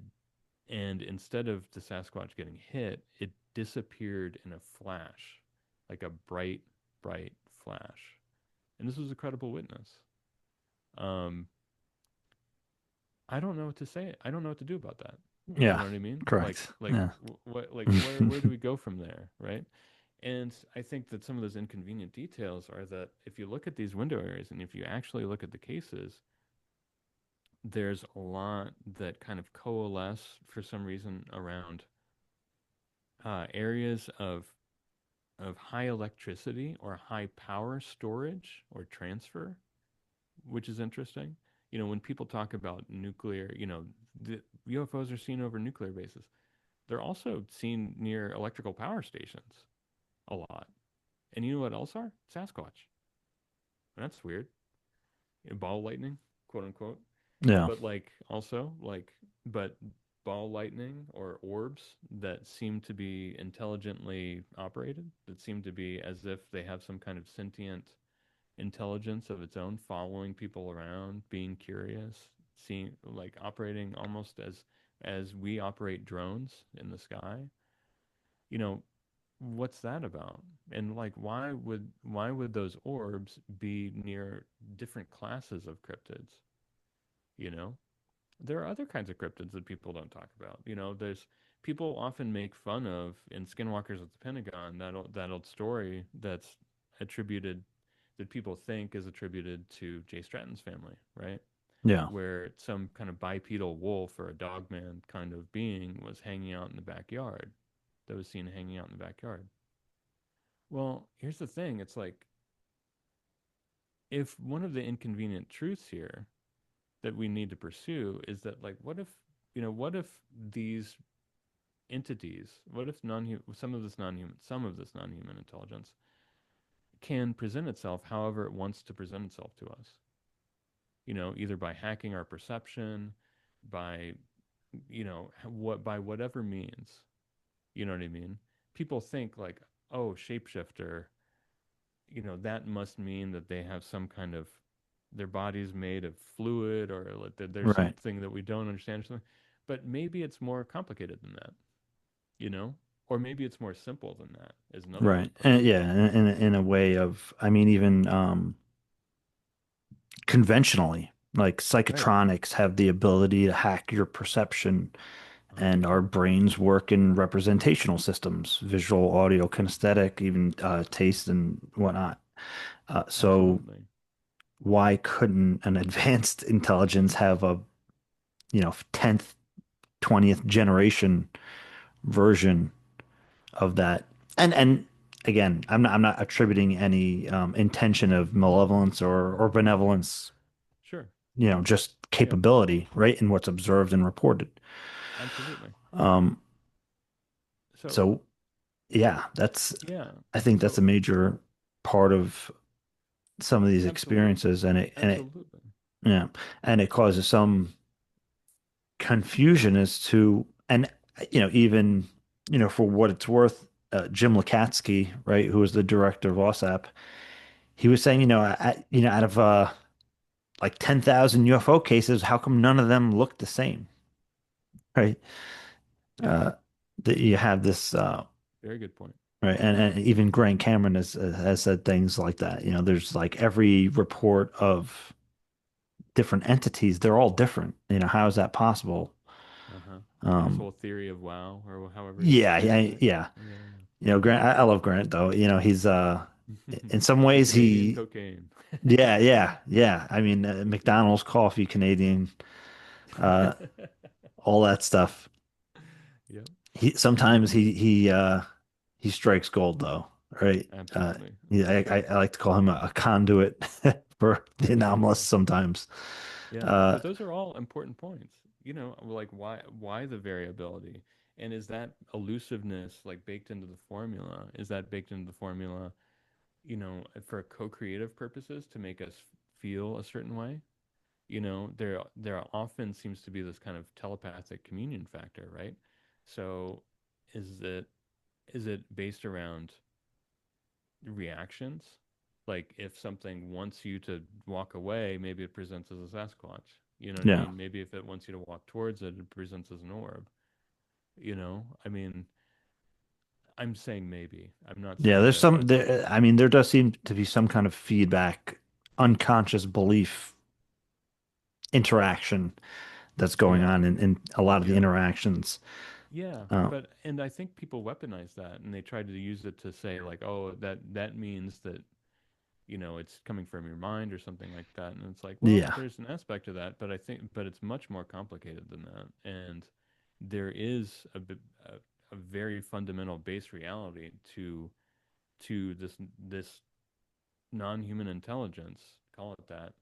and instead of the Sasquatch getting hit, it disappeared in a flash, like a bright, bright flash. And this was a credible witness. Um, I don't know what to say. I don't know what to do about that. You Yeah, know what I mean? correct. Yeah. Where do we go from there, right? And I think that some of those inconvenient details are that if you look at these window areas and if you actually look at the cases, there's a lot that kind of coalesce for some reason around areas of high electricity or high power storage or transfer, which is interesting. You know, when people talk about nuclear, you know, the UFOs are seen over nuclear bases. They're also seen near electrical power stations a lot. And you know what else are? Sasquatch. And that's weird. Ball lightning, quote unquote. Yeah. But like also like but ball lightning or orbs that seem to be intelligently operated, that seem to be as if they have some kind of sentient intelligence of its own, following people around, being curious, seeing like operating almost as we operate drones in the sky. You know, what's that about? And like why would those orbs be near different classes of cryptids, you know? There are other kinds of cryptids that people don't talk about. You know, there's people often make fun of in Skinwalkers at the Pentagon that old story that's attributed that people think is attributed to Jay Stratton's family, right? Yeah. Where some kind of bipedal wolf or a dogman kind of being was hanging out in the backyard, that was seen hanging out in the backyard. Well, here's the thing. It's like if one of the inconvenient truths here that we need to pursue is that like what if these entities, what if non some of this non-human intelligence can present itself however it wants to present itself to us, you know, either by hacking our perception, by what by whatever means, you know what I mean? People think like, oh, shapeshifter, that must mean that they have some kind of their body's made of fluid or like that there's Right. something that we don't understand or something. But maybe it's more complicated than that, you know? Or maybe it's more simple than that is another way Right. to put it. And yeah, in a way of, I mean, even conventionally, like Right. psychotronics have the ability to hack your perception, and our 100%. brains work in representational systems, visual, audio, kinesthetic, even taste and whatnot. So Absolutely. why couldn't an advanced intelligence have a, 10th, 20th generation version of that? And again, I'm not attributing any intention of malevolence or benevolence, Sure. just Yeah. capability, right, in what's observed and reported. Absolutely. Um, So, so yeah, yeah. I think that's a So, major part of some of these absolutely. experiences, and it Absolutely. yeah, and it causes some confusion as to, and even for what it's worth, Jim Lakatsky, right, who was the director of OSAP, he was saying, out of like 10,000 UFO cases, how come none of them look the same, right? Yeah. Uh, that you have this, Very good point. right, and even Grant Cameron has said things like that. There's like every report of different entities, they're all different. How is that possible? Uh-huh. His Um, whole theory of wow, or however he yeah, yeah, phrased it. yeah. Yeah, Grant, I love Grant though. He's yeah. in some The ways Canadian he, cocaine. yeah, yeah, yeah. I mean, McDonald's coffee, Canadian, uh, all that stuff. Yep, He sometimes he strikes gold though, right? absolutely. Yeah, For I, sure. I like to call him a conduit for the anomalous Absolutely. sometimes. Yeah, Uh, but those are all important points. Like why the variability? And is that elusiveness like baked into the formula? Is that baked into the formula, for co-creative purposes to make us feel a certain way? There often seems to be this kind of telepathic communion factor, right? So is it is it based around reactions? Like if something wants you to walk away, maybe it presents as a Sasquatch. You know what I yeah, mean? Maybe if it wants you to walk towards it, it presents as an orb. I mean, I'm saying maybe. I'm not yeah. saying There's that some that's there. I mean, there does seem to be some kind of feedback, unconscious belief interaction that's going yeah, on in a lot of the yeah. interactions. Yeah, Uh, and I think people weaponize that and they try to use it to say like, oh, that means that it's coming from your mind or something like that. And it's like, well, yeah, there's an aspect of that, but it's much more complicated than that. And there is a very fundamental base reality to this non-human intelligence, call it that,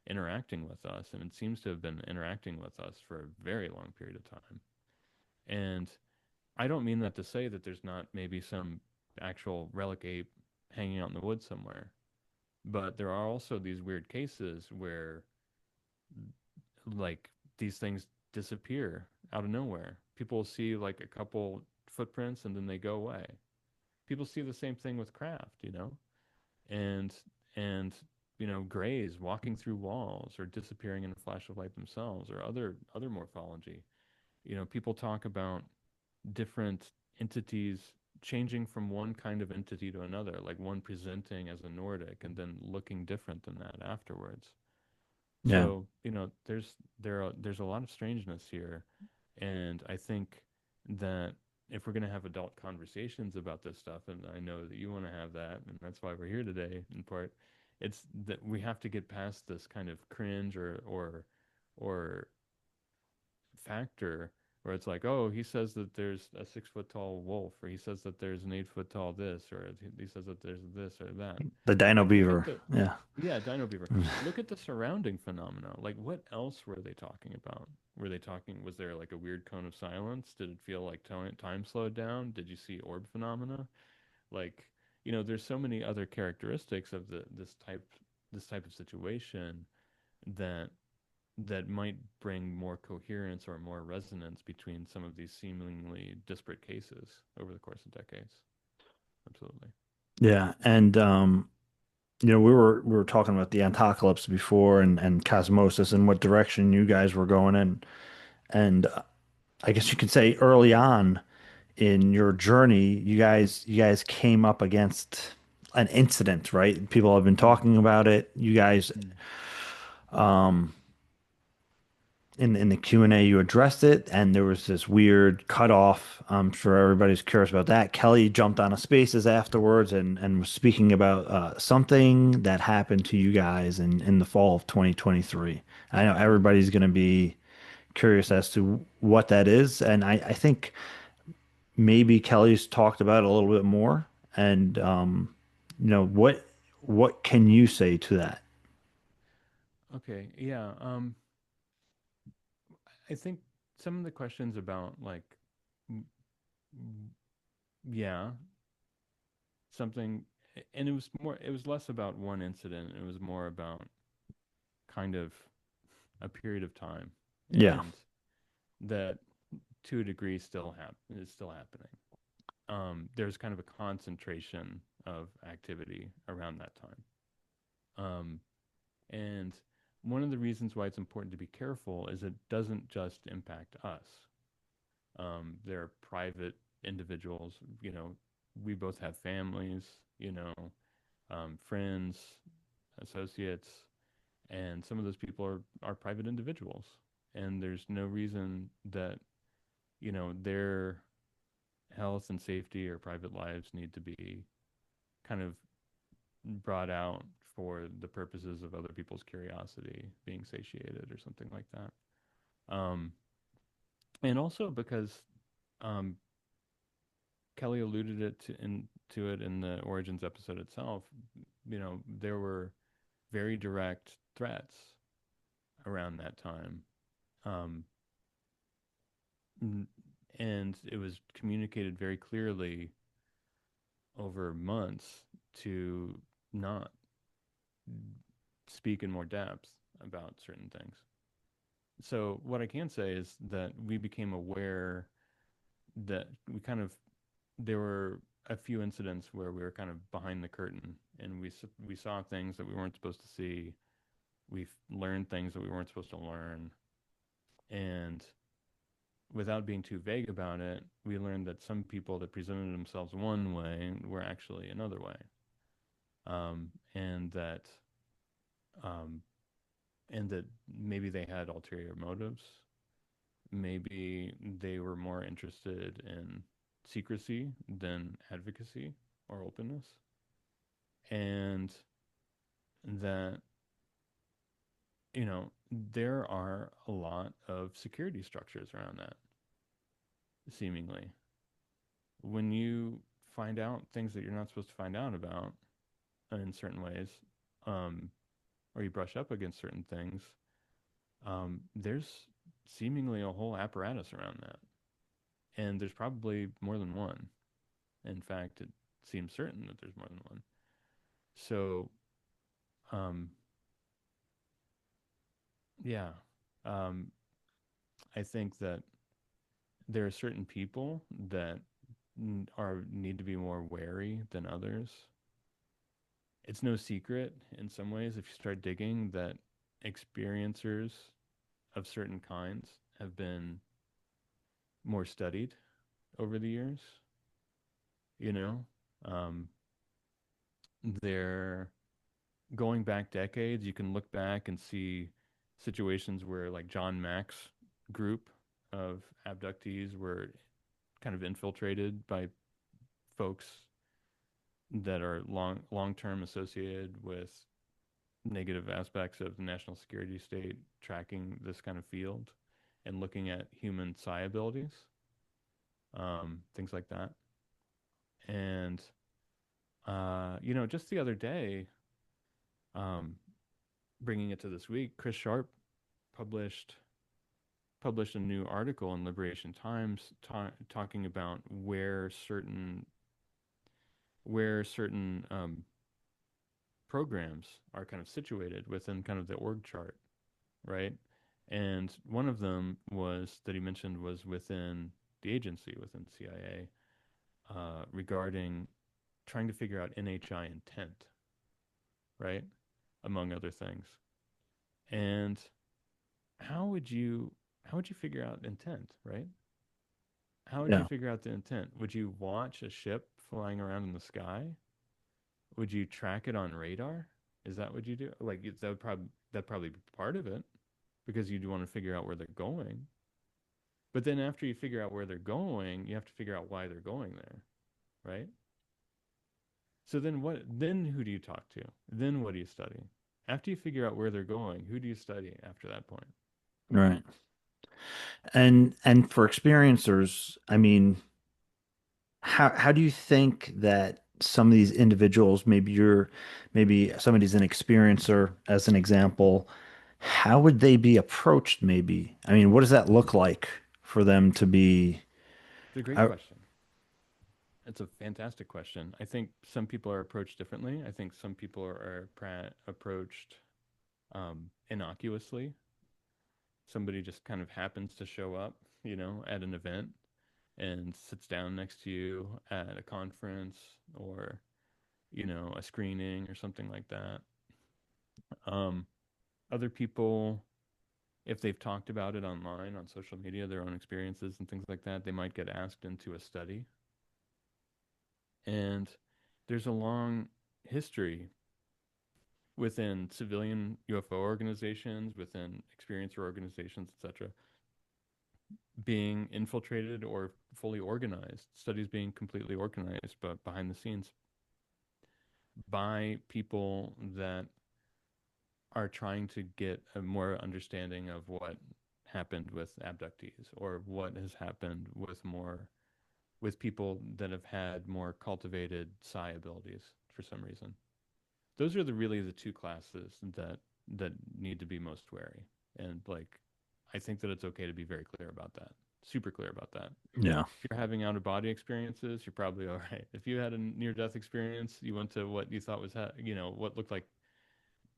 interacting with us. And it seems to have been interacting with us for a very long period of time. And I don't mean that to say that there's not maybe some actual relic ape hanging out in the woods somewhere. But there are also these weird cases where, like, these things disappear out of nowhere. People see, like, a couple footprints and then they go away. People see the same thing with craft, and, and, grays walking through walls or disappearing in a flash of light themselves or other morphology. People talk about different entities changing from one kind of entity to another, like one presenting as a Nordic and then looking different than that afterwards. yeah, So, there's a lot of strangeness here, and I think that if we're going to have adult conversations about this stuff, and I know that you want to have that, and that's why we're here today in part, it's that we have to get past this kind of cringe or factor where it's like, oh, he says that there's a 6 foot tall wolf, or he says that there's an 8 foot tall this, or he says that there's this or that. the Dino Like, look at Beaver. the, Yeah, yeah, Dino Beaver. Look at the surrounding phenomena. Like, what else were they talking about? Were they talking, was there like a weird cone of silence? Did it feel like time slowed down? Did you see orb phenomena? Like, there's so many other characteristics of this type of situation that that might bring more coherence or more resonance between some of these seemingly disparate cases over the course of decades. Absolutely. Yeah, and we were talking about the Ontocalypse before and Cosmosis and what direction you guys were going in. And I guess you could say early on in your journey, you guys came up against an incident, right? People have been talking Mm-hmm. about it. You guys in the Q&A you addressed it and there was this weird cutoff. I'm sure everybody's curious about that. Kelly jumped on a spaces afterwards and was speaking about something that happened to you guys in the fall of 2023. I know Mm-hmm. everybody's going to be curious as to what that is, and I think maybe Kelly's talked about it a little bit more. And what can you say to that? Okay. Yeah. I think some of the questions about like, m- yeah, something, and it was less about one incident. It was more about kind of a period of time, Yeah, and that to a degree is still happening. There's kind of a concentration of activity around that time. Um, and one of the reasons why it's important to be careful is it doesn't just impact us. They're private individuals. We both have families, friends, associates, and some of those people are private individuals. And there's no reason that, their health and safety or private lives need to be kind of brought out for the purposes of other people's curiosity being satiated or something like that. And also because um, Kelly alluded to it in the Origins episode itself. There were very direct threats around that time, um, and it was communicated very clearly over months to not speak in more depth about certain things. So what I can say is that we became aware that there were a few incidents where we were kind of behind the curtain and we saw things that we weren't supposed to see. We learned things that we weren't supposed to learn, and without being too vague about it, we learned that some people that presented themselves one way were actually another way, and um, that maybe they had ulterior motives. Maybe they were more interested in secrecy than advocacy or openness, and that there are a lot of security structures around that, seemingly. When you find out things that you're not supposed to find out about in certain ways, um, or you brush up against certain things, there's seemingly a whole apparatus around that. And there's probably more than one. In fact, it seems certain that there's more than one. So, um, yeah, um, I think that there are certain people that need to be more wary than others. It's no secret in some ways if you start digging that experiencers of certain kinds have been more studied over the years. You know, um, they're going back decades. You can look back and see situations where, like, John Mack's group of abductees were kind of infiltrated by folks that are long term associated with negative aspects of the national security state, tracking this kind of field and looking at human psi abilities, things like that. And just the other day, um, bringing it to this week, Chris Sharp published published a new article in Liberation Times talking about where certain programs are kind of situated within kind of the org chart, right? And one of them was that he mentioned was within the agency, within CIA, regarding trying to figure out NHI intent, right? Among other things. And how would you how would you figure out intent, right? How would you Yeah. figure out the intent? Would you watch a ship flying around in the sky? Would you track it on radar? Is that what you do? Like that probably be part of it because you do want to figure out where they're going. But then after you figure out where they're going, you have to figure out why they're going there, right? So then who do you talk to? Then what do you study? After you figure out where they're going, who do you study after that point? Right. And for experiencers, I mean, how do you think that some of these individuals, maybe somebody's an experiencer as an example, how would they be approached maybe? I mean, what does that look like for them to be It's a great uh, question. It's a fantastic question. I think some people are approached differently. I think some people are approached innocuously. Somebody just kind of happens to show up, at an event and sits down next to you at a conference or, a screening or something like that. Um, Other people, if they've talked about it online on social media, their own experiences and things like that, they might get asked into a study. And there's a long history within civilian UFO organizations, within experiencer organizations, etc., being infiltrated or fully organized, studies being completely organized, but behind the scenes by people that are trying to get a more understanding of what happened with abductees or what has happened with people that have had more cultivated psi abilities for some reason. Those are really the two classes that need to be most wary. And like I think that it's okay to be very clear about that. Super clear about that. yeah, If you're having out of body experiences, you're probably all right. If you had a near death experience, you went to what you thought was what looked like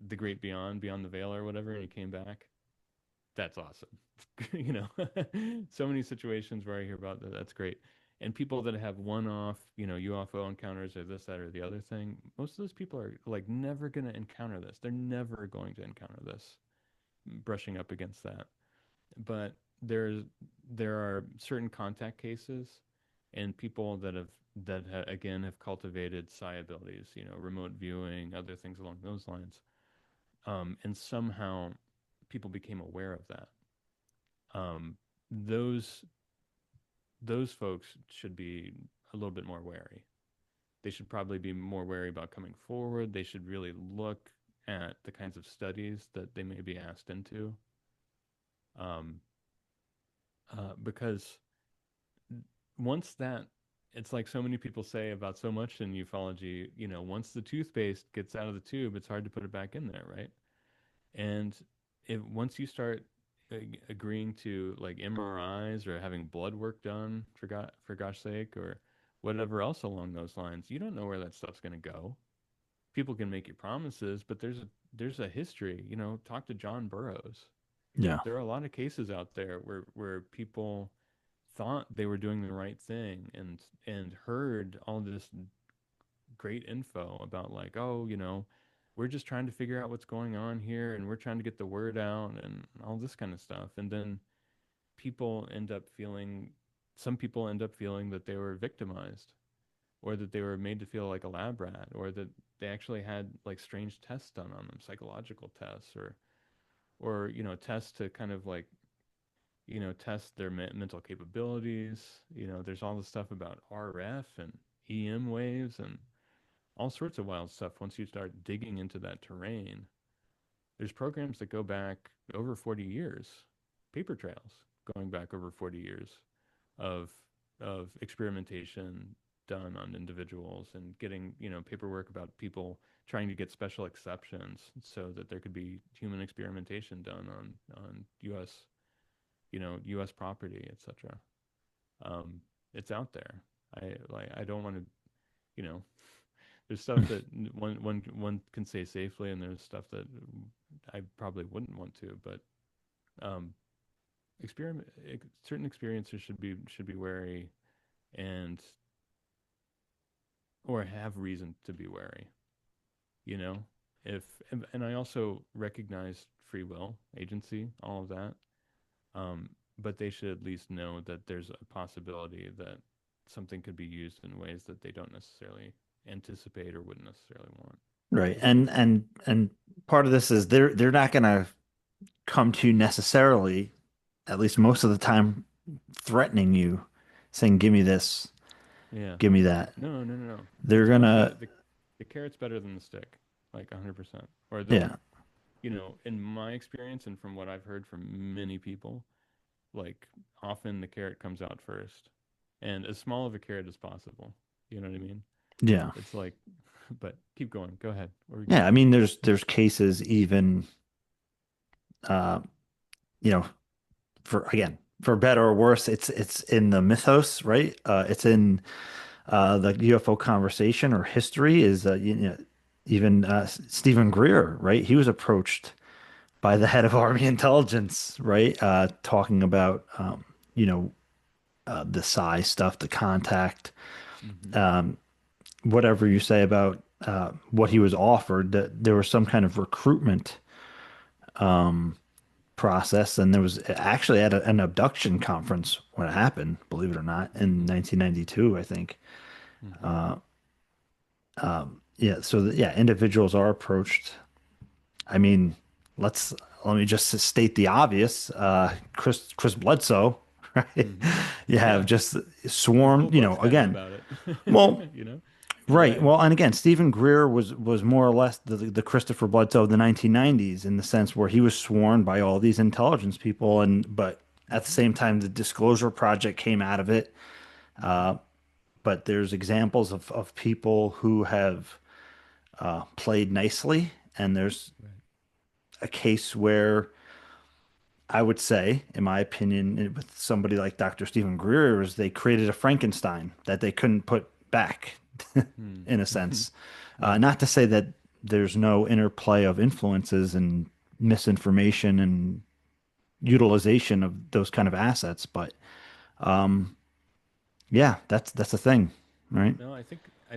the great beyond the veil or whatever, and you came back, that's awesome. you know, so many situations where I hear about that. That's great. And people that have one-off, UFO encounters or this, that, or the other thing, most of those people are like never going to encounter this. They're never going to encounter this. Brushing up against that, but there's there are certain contact cases, and people again have cultivated psi abilities, remote viewing, other things along those lines, and somehow people became aware of that. um, those those folks should be a little bit more wary. They should probably be more wary about coming forward. They should really look at the kinds of studies that they may be asked into, um, because once that it's like so many people say about so much in ufology, once the toothpaste gets out of the tube, it's hard to put it back in there, right? And if once you start agreeing to like MRIs or having blood work done for gosh sake, or whatever else along those lines, you don't know where that stuff's going to go. People can make you promises, but there's a history. Talk to John Burroughs. yeah, There are a lot of cases out there where people thought they were doing the right thing and heard all this great info about like, oh, we're just trying to figure out what's going on here and we're trying to get the word out and all this kind of stuff. And then people end up feeling some people end up feeling that they were victimized, or that they were made to feel like a lab rat, or that they actually had like strange tests done on them, psychological tests, or tests to kind of like test their mental capabilities. There's all this stuff about RF and EM waves and all sorts of wild stuff once you start digging into that terrain. There's programs that go back over 40 years, paper trails going back over 40 years of experimentation done on individuals, and getting, paperwork about people trying to get special exceptions so that there could be human experimentation done on US, US property, etc. Um, it's out there. I don't want to, you know, there's stuff that one can say safely, and there's stuff that I probably wouldn't want to. But Um, experiment certain experiencers should be wary and or have reason to be wary. You know, if and I also recognize free will, agency, all of that. But they should at least know that there's a possibility that something could be used in ways that they don't necessarily anticipate or wouldn't necessarily want. Right. And part of this is they're not gonna come to you necessarily, at least most of the time, threatening you, saying, "Give me this, Yeah. give me that." No, no, no, no. They're It's always gonna, the carrot's better than the stick, like 100%. Or they'll, yeah, in my experience and from what I've heard from many people, like often the carrot comes out first, and as small of a carrot as possible. You know what I mean? yeah, It's like, but keep going. Go ahead. What were we gonna yeah. I say? mean, there's cases even, uh, you know, for again, for better or worse, it's in the mythos, right? It's in the UFO conversation or history is even Stephen Greer, right? He was approached by the head of Army intelligence, right? Talking about you know the psi stuff, the contact, Mm-hmm. um, whatever you say about what he was offered. That there was some kind of recruitment process, and there was actually at an abduction conference when it happened, believe it or not, in Mm-hmm. 1992, I think. Mm-hmm. Yeah, so yeah, individuals are approached. I mean, let's let me just state the obvious. Chris Bledsoe, right? Mm-hmm. You have Yeah. just His sworn, whole book's kind of again. about it. Well, In a right. way. Well, and again, Stephen Greer was more or less the Christopher Bledsoe of the 1990s in the sense where he was sworn by all these intelligence people, and but at the Mm-hmm. same time, the Disclosure Project came out of it. Mm-hmm. But there's examples of people who have played nicely, and there's Right. a case where I would say, in my opinion, with somebody like Dr. Stephen Greer, is they created a Frankenstein that they couldn't put back, in a Mm-hmm. sense. Right. Not to say that there's no interplay of influences and misinformation and utilization of those kind of assets, but yeah, that's a thing, right? No, I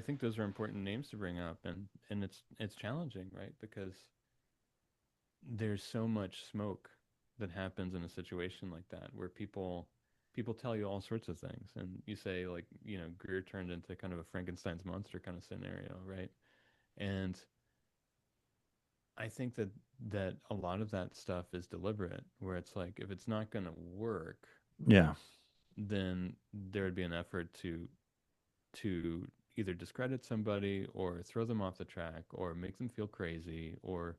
think those are important names to bring up, and it's challenging, right? Because there's so much smoke that happens in a situation like that where people tell you all sorts of things, and you say like, Greer turned into kind of a Frankenstein's monster kind of scenario, right? And I think that a lot of that stuff is deliberate, where it's like if it's not going to work, Yeah. then there would be an effort to either discredit somebody or throw them off the track or make them feel crazy or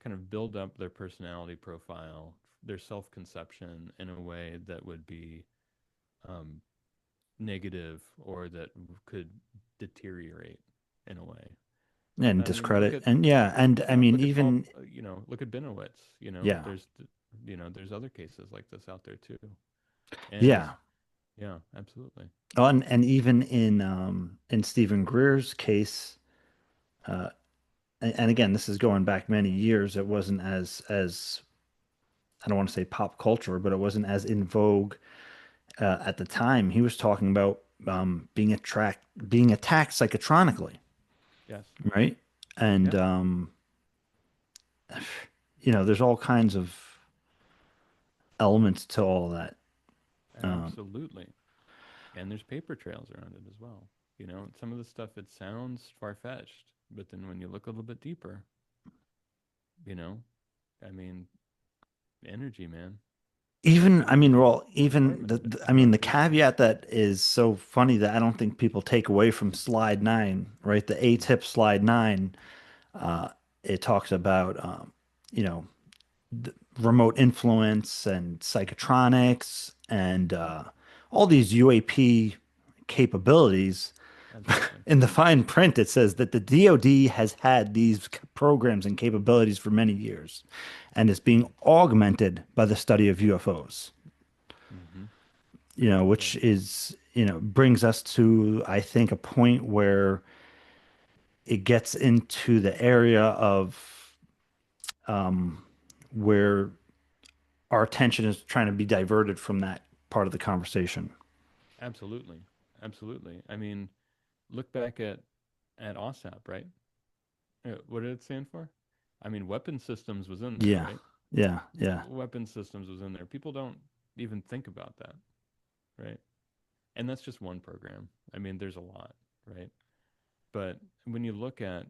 kind of build up their personality profile, their self-conception in a way that would be um, negative or that could deteriorate in a way. And I mean, look discredit. at And yeah, and I yeah, mean, look at Paul. even, Look at Benowitz. yeah, There's other cases like this out there too. And yeah. yeah, absolutely. Oh, and even in Stephen Greer's case, and again, this is going back many years. It wasn't as I don't want to say pop culture, but it wasn't as in vogue at the time. He was talking about being attacked psychotronically, Yes, right? And yeah, there's all kinds of elements to all of that. Um, absolutely. And there's paper trails around it as well. Some of the stuff it sounds far fetched, but then when you look a little bit deeper, you know, I mean, energy, man. Even, I mean, well, The even Department of I mean, the Department of Defense. caveat that is so funny that I don't think people take away from slide nine, right? The Mm-hmm. A-tip slide nine, uh, it talks about, you know, remote influence and psychotronics and all these UAP capabilities. Absolutely. In the fine print, it says that the DoD has had these programs and capabilities for many years and is being Right. augmented by the study of UFOs, Mm-hmm. which Right. is, brings us to, I think, a point where it gets into the area of where our attention is trying to be diverted from that part of the conversation. Absolutely. Absolutely. I mean, look back at OSAP, right? What did it stand for? I mean, weapon systems was in there, Yeah, right? yeah, yeah, Weapon systems was in there. People don't even think about that, right? And that's just one program. I mean, there's a lot, right? But when you look at,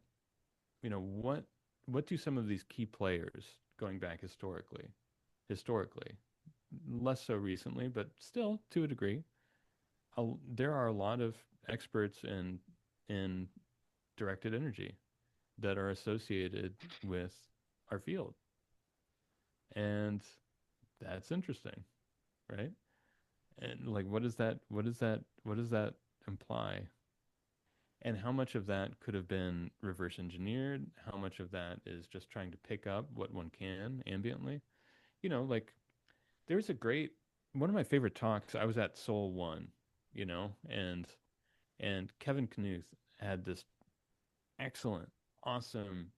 what do some of these key players going back historically, less so recently, but still to a degree, there are a lot of experts in directed energy that are associated with our field. And that's interesting, right? And like what does that imply? And how much of that could have been reverse engineered? How much of that is just trying to pick up what one can ambiently? Like there's a great one of my favorite talks. I was at Soul One, and Kevin Knuth had this excellent, awesome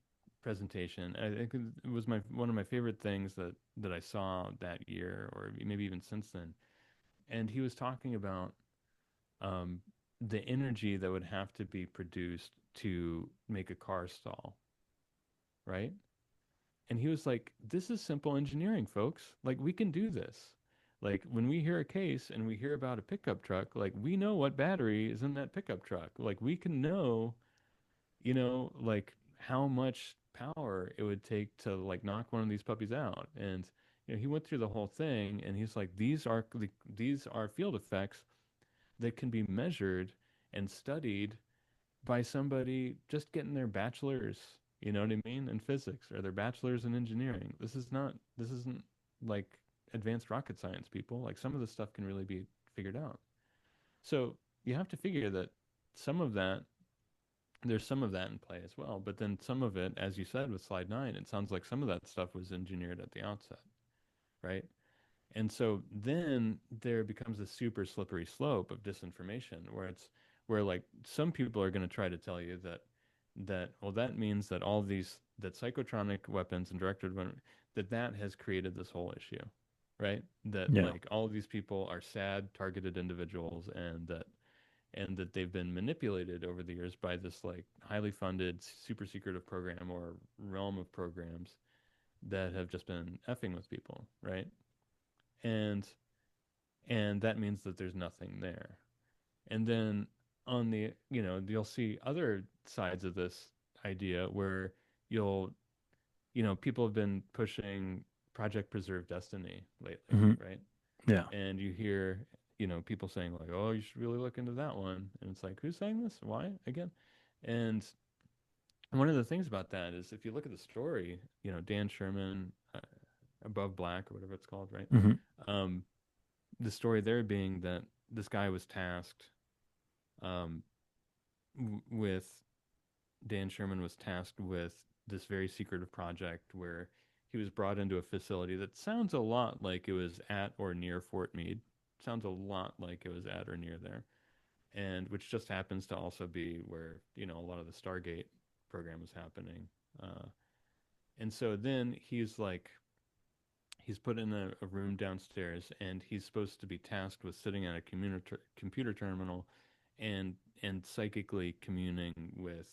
presentation. I think it was my one of my favorite things that I saw that year, or maybe even since then. And he was talking about um, the energy that would have to be produced to make a car stall, right? And he was like, "This is simple engineering, folks. Like we can do this." Like when we hear a case and we hear about a pickup truck, like we know what battery is in that pickup truck. Like we can know like how much power it would take to like knock one of these puppies out. And he went through the whole thing, and he's like, these are field effects that can be measured and studied by somebody just getting their bachelor's, you know what I mean, in physics, or their bachelor's in engineering. This isn't like advanced rocket science, people. Like some of this stuff can really be figured out. So you have to figure that some of that there's some of that in play as well. But then some of it, as you said with slide 9, it sounds like some of that stuff was engineered at the outset, right? And so then there becomes a super slippery slope of disinformation where like some people are going to try to tell you that well, that means that all these that psychotronic weapons and directed weapons, that has created this whole issue, right? That yeah, like all of these people are sad targeted individuals, and that they've been manipulated over the years by this like highly funded super secretive program or realm of programs that have just been effing with people, right? And and that means that there's nothing there. And then on the you'll see other sides of this idea where you'll people have been pushing Project Preserve Destiny lately, hmm right? yeah, And you hear people saying like, oh, you should really look into that one, and it's like, who's saying this, why again? And one of the things about that is if you look at the story, Dan Sherman, Above Black or whatever it's called, right? hmm um, the story there being that this guy was tasked um, with Dan Sherman was tasked with this very secretive project where he was brought into a facility that sounds a lot like it was at or near Fort Meade. Sounds a lot like it was at or near there, and which just happens to also be where a lot of the Stargate program was happening. Uh, and so then he's put in a room downstairs, and he's supposed to be tasked with sitting at a computer terminal and psychically communing with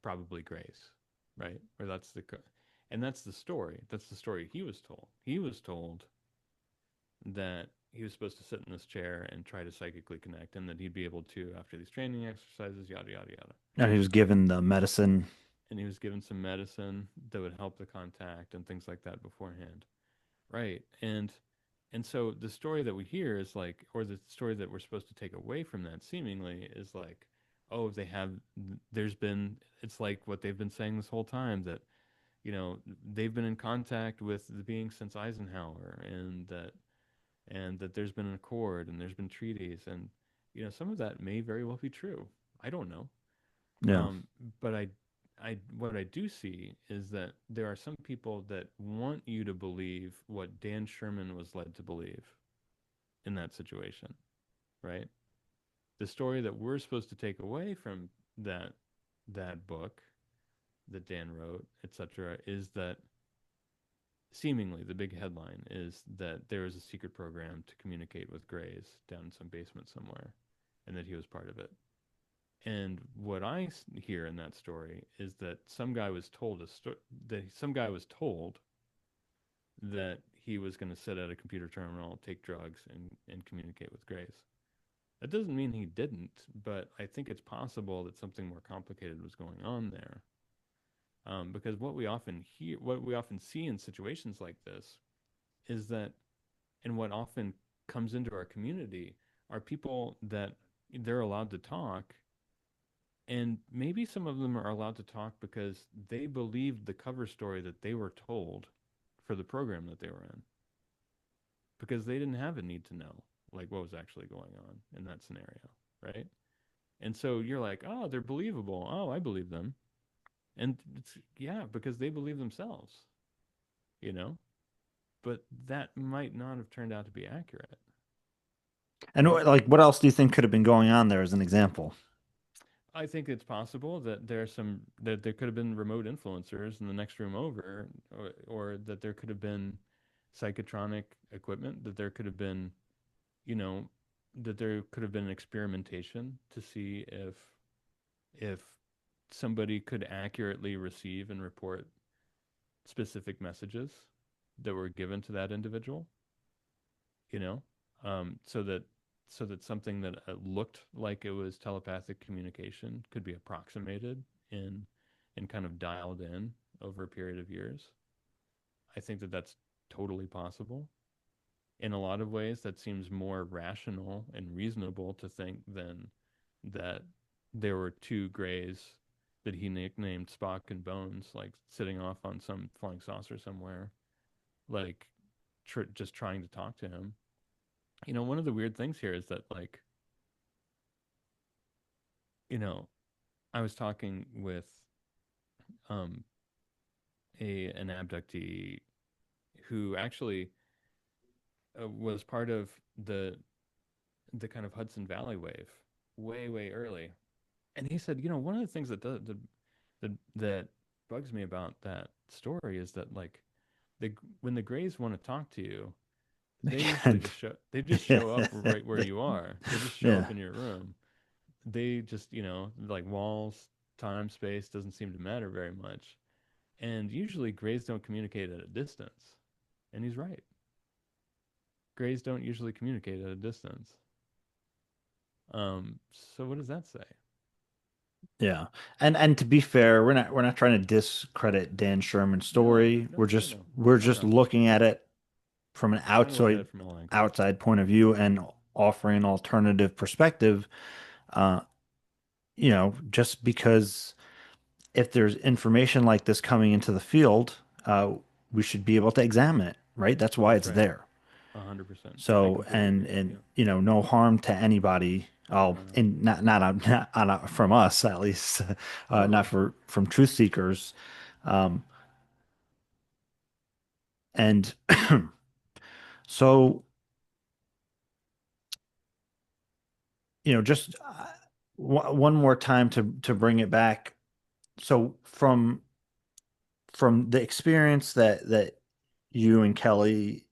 probably Grace, right? Or and that's the story. That's the story he was told. He was told that he was supposed to sit in this chair and try to psychically connect, and that he'd be able to after these training exercises, yada yada yada. and he was given the medicine. And he was given some medicine that would help the contact and things like that beforehand. Right. And so the story that we hear is like, or the story that we're supposed to take away from that seemingly is like, oh, there's been, it's like what they've been saying this whole time, that, they've been in contact with the being since Eisenhower, and that there's been an accord and there's been treaties, and, some of that may very well be true. I don't know. Yeah, Um, but what I do see is that there are some people that want you to believe what Dan Sherman was led to believe in that situation, right? The story that we're supposed to take away from that book that Dan wrote, etc., is that seemingly the big headline is that there is a secret program to communicate with Greys down in some basement somewhere, and that he was part of it. And what I hear in that story is that some guy was told that he was going to sit at a computer terminal, take drugs, and communicate with Greys. That doesn't mean he didn't, but I think it's possible that something more complicated was going on there. Because what we often see in situations like this is that, and what often comes into our community are people that they're allowed to talk, and maybe some of them are allowed to talk because they believed the cover story that they were told for the program that they were in, because they didn't have a need to know like what was actually going on in that scenario, right? And so you're like, oh, they're believable. Oh, I believe them. And it's, yeah, because they believe themselves, you know? But that might not have turned out to be accurate, And right? like, what else do you think could have been going on there as an example? I think it's possible that there could have been remote influencers in the next room over, or that there could have been psychotronic equipment, that there could have been, you know, that there could have been experimentation to see if somebody could accurately receive and report specific messages that were given to that individual, you know, so that something that looked like it was telepathic communication could be approximated in and kind of dialed in over a period of years. I think that that's totally possible. In a lot of ways, that seems more rational and reasonable to think than that there were two Greys that he nicknamed Spock and Bones, like sitting off on some flying saucer somewhere, like just trying to talk to him. One of the weird things here is that, like, you know, I was talking with um a an abductee who actually was part of the kind of Hudson Valley wave way early, and he said, one of the things that bugs me about that story is that, like, when the Greys want to talk to you, they usually And just yeah, show up right where you are. They just show yeah, up in your room. They just, like, walls, time, space doesn't seem to matter very much. And usually Greys don't communicate at a distance. And he's right. Greys don't usually communicate at a distance. So what does that say? yeah. And to be fair, we're not trying to discredit Dan Sherman's No, story. no, We're no, just no. we're Not at just all. looking at it from an Trying to look at it from all angles. outside point of view and offering an alternative perspective. Uh, just because if there's information like this coming into the field, we should be able to examine it, right? That's why That's it's right. there. 100%. I So, completely and agree with and you. no harm to anybody. Oh, No, no. and not from us at least, not Totally. from truth seekers. Um, and so, just one more time to bring it back. So from the experience that you and Kelly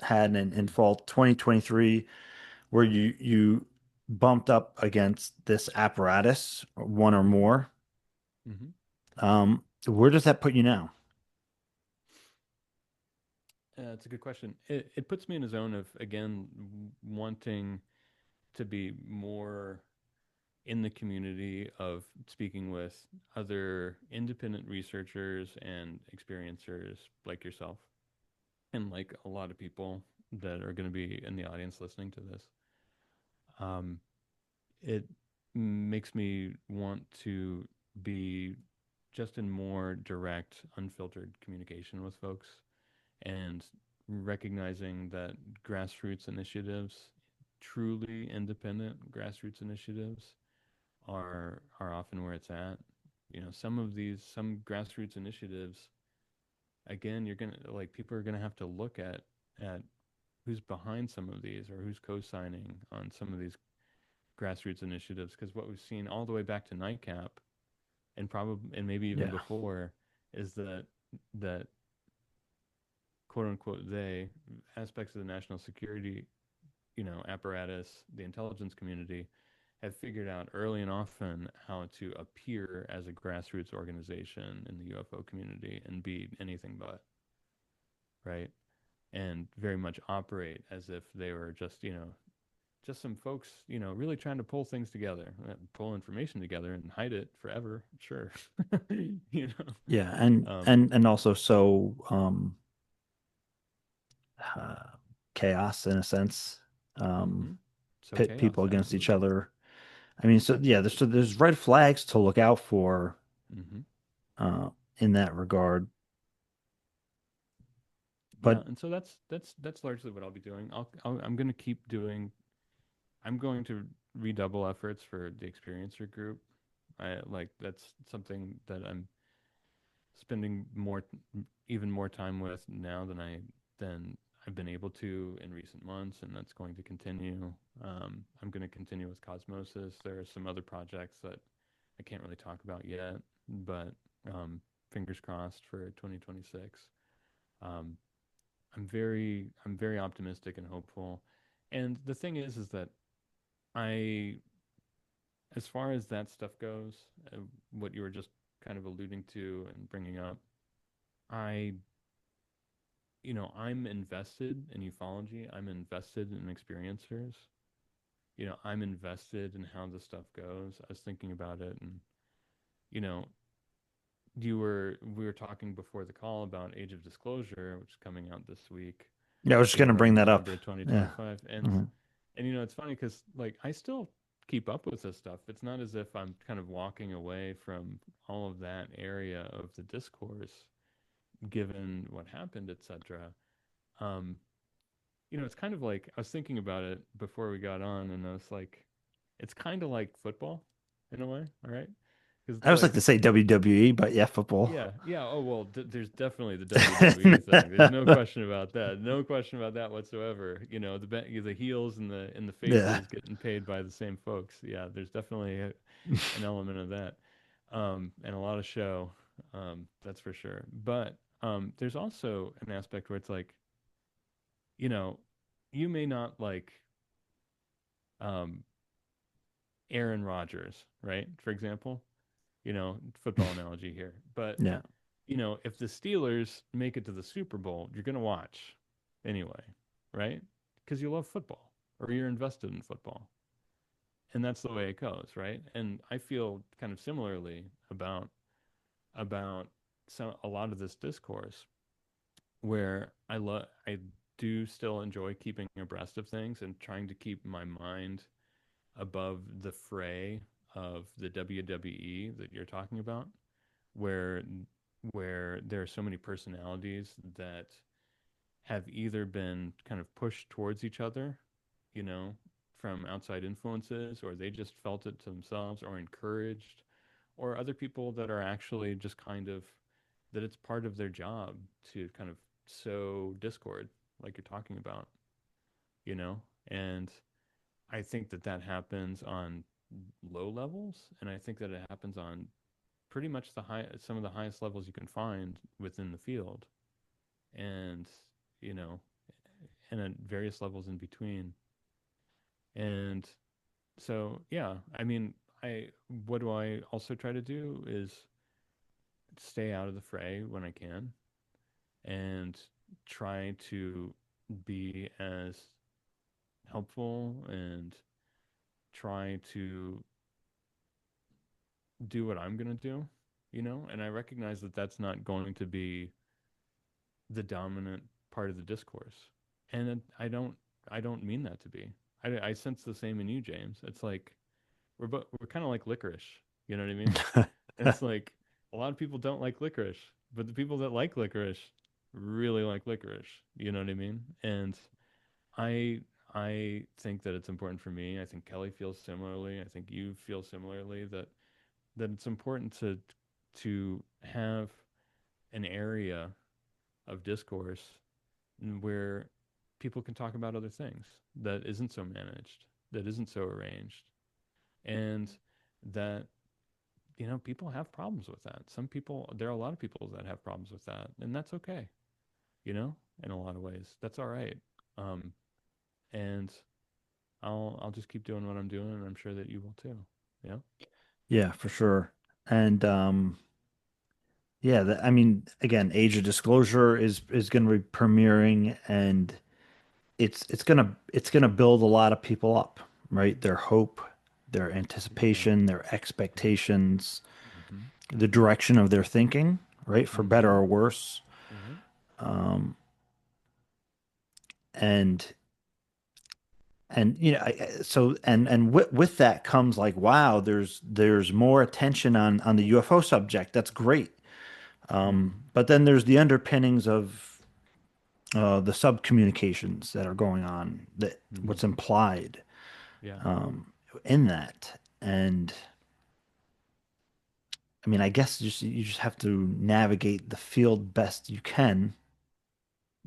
had in fall 2023, where you bumped up against this apparatus, one or Mm-hmm. more. Mm-hmm. Where does that put you now? It's a good question. It puts me in a zone of, again, wanting to be more in the community of speaking with other independent researchers and experiencers like yourself, and like a lot of people that are going to be in the audience listening to this. Um, it makes me want to be just in more direct, unfiltered communication with folks, and recognizing that grassroots initiatives, truly independent grassroots initiatives, are often where it's at. Some grassroots initiatives, again, you're gonna, like, people are gonna have to look at who's behind some of these, or who's co-signing on some of these grassroots initiatives, because what we've seen all the way back to Nightcap, and maybe even Yeah, before, is that quote unquote they aspects of the national security, apparatus, the intelligence community have figured out early and often how to appear as a grassroots organization in the UFO community and be anything but, right? And very much operate as if they were just some folks, really trying to pull things together, pull information together and hide it forever. Sure. you Yeah, know. and also so uh, chaos in a sense. Hmm. So Pit people chaos, against each absolutely. other. I mean, so yeah, there's red flags to look out for Hmm. uh, in that regard. Yeah, But and so that's largely what I'll be doing. I'm going to keep doing. I'm going to redouble efforts for the experiencer group. I like that's something that I'm spending even more time with now than I've been able to in recent months, and that's going to continue. I'm going to continue with Cosmosis. There are some other projects that I can't really talk about yet, but um, fingers crossed for 2026. Um, I'm very optimistic and hopeful. And the thing is that I, as far as that stuff goes, what you were just kind of alluding to and bringing up, I, I'm invested in ufology. I'm invested in experiencers. I'm invested in how this stuff goes. I was thinking about it, and you know, we were talking before the call about Age of Disclosure, which is coming out this week, yeah, I was just gonna April, bring that up. November Yeah. 2025, Mhm. and it's funny because like I still keep up with this stuff. It's not as if I'm kind of walking away from all of that area of the discourse, given what happened, etc. Um, it's kind of like I was thinking about it before we got on, and I was like, it's kind of like football in a way, all right? Because I it's always like to like, say WWE, but yeah, football. yeah, yeah. Oh well, there's definitely the WWE thing. There's no question about that. No question about that whatsoever. The heels and the Yeah. faces getting paid by the same folks. Yeah, there's definitely an element of that, and a lot of show. That's for sure. But there's also an aspect where it's like, you know, you may not like um, Aaron Rodgers, right? For example, football analogy here, but Yeah. if the Steelers make it to the Super Bowl, you're going to watch anyway, right? Because you love football or you're invested in football. And that's the way it goes, right? And I feel kind of similarly about a lot of this discourse where I do still enjoy keeping abreast of things and trying to keep my mind above the fray of the WWE that you're talking about, where there are so many personalities that have either been kind of pushed towards each other, you know, from outside influences, or they just felt it to themselves, or encouraged, or other people that are actually just kind of that it's part of their job to kind of sow discord, like you're talking about, you know, and I think that happens on low levels, and I think that it happens on pretty much some of the highest levels you can find within the field, and you know, and at various levels in between. And so, yeah, I mean, I what do I also try to do is stay out of the fray when I can, and try to be as helpful and try to do what I'm going to do, and I recognize that that's not going to be the dominant part of the discourse. And I don't mean that to be. I sense the same in you, James. It's like we're kind of like licorice. You know what I mean? And it's like a lot of people don't like licorice, but the people that like licorice really like licorice. You know what I mean? And I I think that it's important for me. I think Kelly feels similarly. I think you feel similarly that it's important to have an area of discourse where people can talk about other things that isn't so managed, that isn't so arranged, and that people have problems with that. There are a lot of people that have problems with that, and that's okay. in a lot of ways. That's all right. Um, and I'll just keep doing what I'm doing, and I'm sure that you will too. Yeah. Yeah, for sure. And yeah, I mean, again, Age of Disclosure is going to be premiering, and it's gonna build a lot of people up, right? Their hope, their Yeah. anticipation, their Yeah. expectations, Mm-hmm. the direction of their thinking, right? For better Mm-hmm. or worse. Right. Um, and and you know, so and with that comes like, wow, there's more attention on the UFO subject. That's great. Mm-hmm. But then there's the underpinnings of the subcommunications that are going on, that Mm-hmm. what's implied Yeah. in that. And I mean, I guess you just have to navigate the field best you can,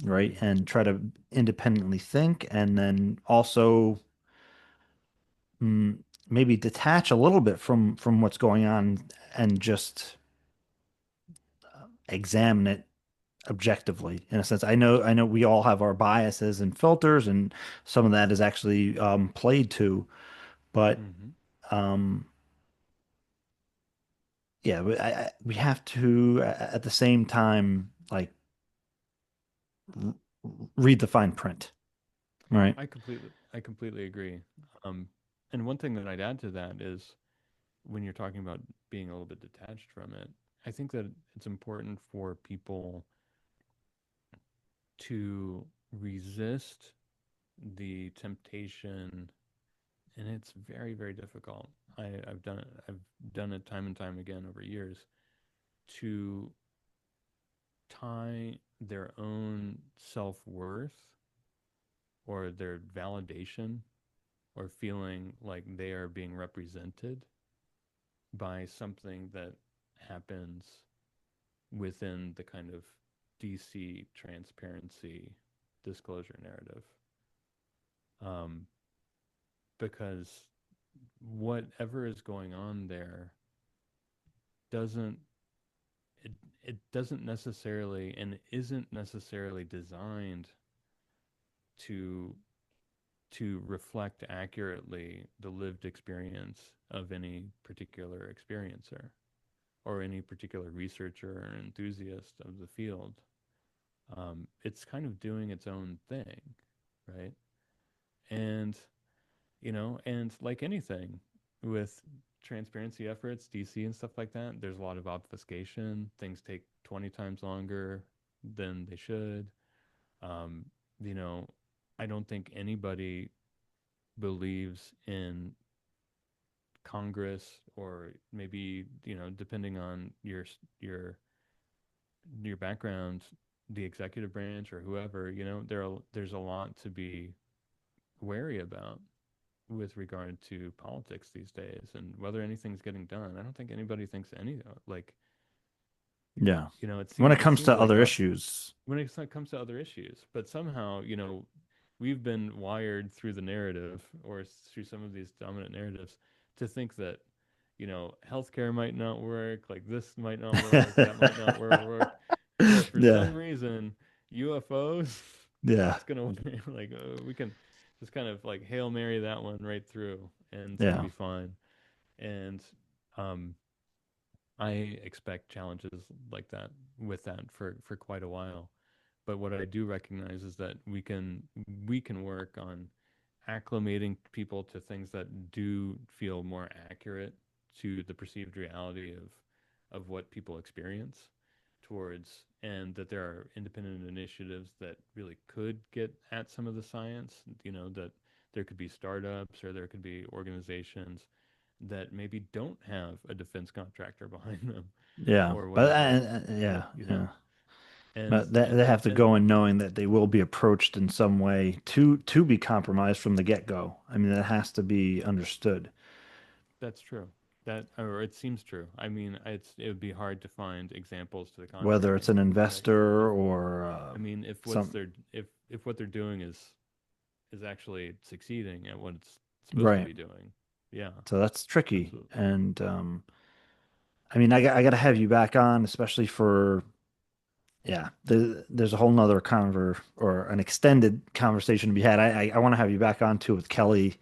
right? Mm-hmm. And try to independently think, and then also mm, maybe detach a little bit from what's going on and just examine it objectively. In a sense, I know we all have our biases and filters, and some of that is actually played to, but Mm-hmm. um, yeah, we have to at the same time like r read the fine print, right? I completely agree. Um, and one thing that I'd add to that is when you're talking about being a little bit detached from it, I think that it's important for people to resist the temptation, and it's very, very difficult. I've done it. I've done it time and time again over years to tie their own self worth or their validation or feeling like they are being represented by something that happens within the kind of DC transparency disclosure narrative. Um, because whatever is going on there doesn't it, it doesn't necessarily and isn't necessarily designed to reflect accurately the lived experience of any particular experiencer or any particular researcher or enthusiast of the field. It's kind of doing its own thing, right? And and like anything with transparency efforts, DC and stuff like that, there's a lot of obfuscation. Things take 20 times longer than they should. Um, you know, I don't think anybody believes in Congress or maybe, depending on your your background, the executive branch or whoever, there's a lot to be wary about with regard to politics these days and whether anything's getting done. I don't think anybody thinks any like Yeah. it When seems it it comes seems to like other issues, when it comes to other issues, but somehow we've been wired through the narrative or through some of these dominant narratives to think that healthcare might not work, like this might not work, that might not work, but for yeah, some reason UFOs yeah, it's gonna like we can just kind of like Hail Mary that one right through and it's gonna yeah, be fine. And um I expect challenges like that with that for quite a while. But what I do recognize is that we can work on acclimating people to things that do feel more accurate to the perceived reality of what people experience towards, and that there are independent initiatives that really could get at some of the science, that there could be startups or there could be organizations that maybe don't have a defense contractor behind them yeah. or But whatever, yeah, yeah. and But they have to go in knowing that they will be approached in some way to be compromised from the get-go. I mean, that has to be understood. that's true. That, or it seems true. I mean, it would be hard to find examples to the Whether it's contrary, an right? If investor or I mean, some, if what they're doing is actually succeeding at what it's supposed to right. be doing, yeah, So that's tricky. absolutely. And I mean, I got to have you back on, especially for Yeah, there's a whole nother or an extended conversation to be had. I want to have you back on too with Kelly.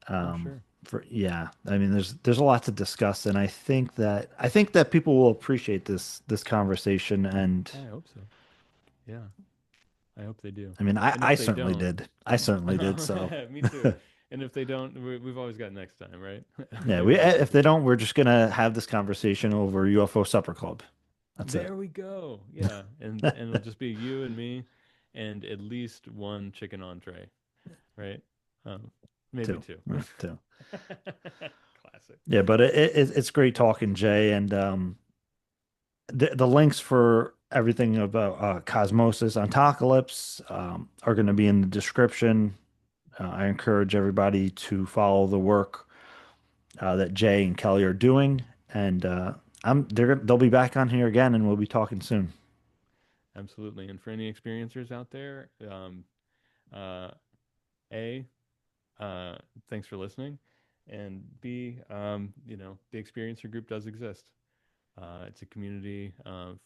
Oh, sure. Yeah, I mean, there's a lot to discuss, and I think that people will appreciate this conversation. And I hope so. Yeah, I hope they do. I mean, And I if they certainly don't, did. I certainly did. So me too. And if they don't, we've always got next time, right? yeah, Maybe next if they episode. don't, we're just gonna have this conversation over UFO Supper Club. That's it. There we go. Yeah, and it'll just be you and me, and at least one chicken entree, right? Um, maybe Too. two. Too. Classic. Yeah, but it's great talking, Jay, and the links for everything about Cosmosis, Ontocalypse, are going to be in the description. I encourage everybody to follow the work that Jay and Kelly are doing, and they'll be back on here again, and we'll be talking soon. Absolutely. And for any experiencers out there, uh, A, uh, thanks for listening, and B, the experiencer group does exist. It's a community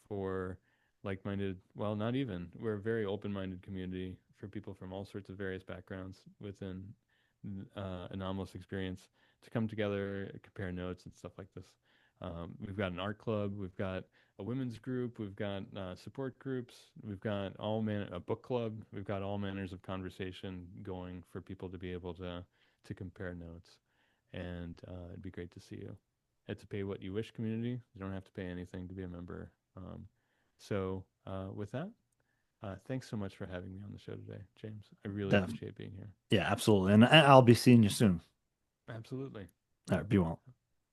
for like-minded, well, not even. We're a very open-minded community for people from all sorts of various backgrounds within anomalous experience to come together, compare notes and stuff like this. We've got an art club, we've got a women's group, we've got support groups, we've got a book club, we've got all manners of conversation going for people to be able to compare notes, and it'd be great to see you. It's a pay what you wish community. You don't have to pay anything to be a member. With that, thanks so much for having me on the show today, James. I really Yeah, appreciate being here. yeah, absolutely, and I'll be seeing you soon. Absolutely. All right, be well.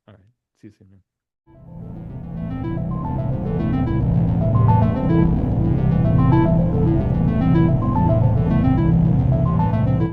All right. See you soon, man.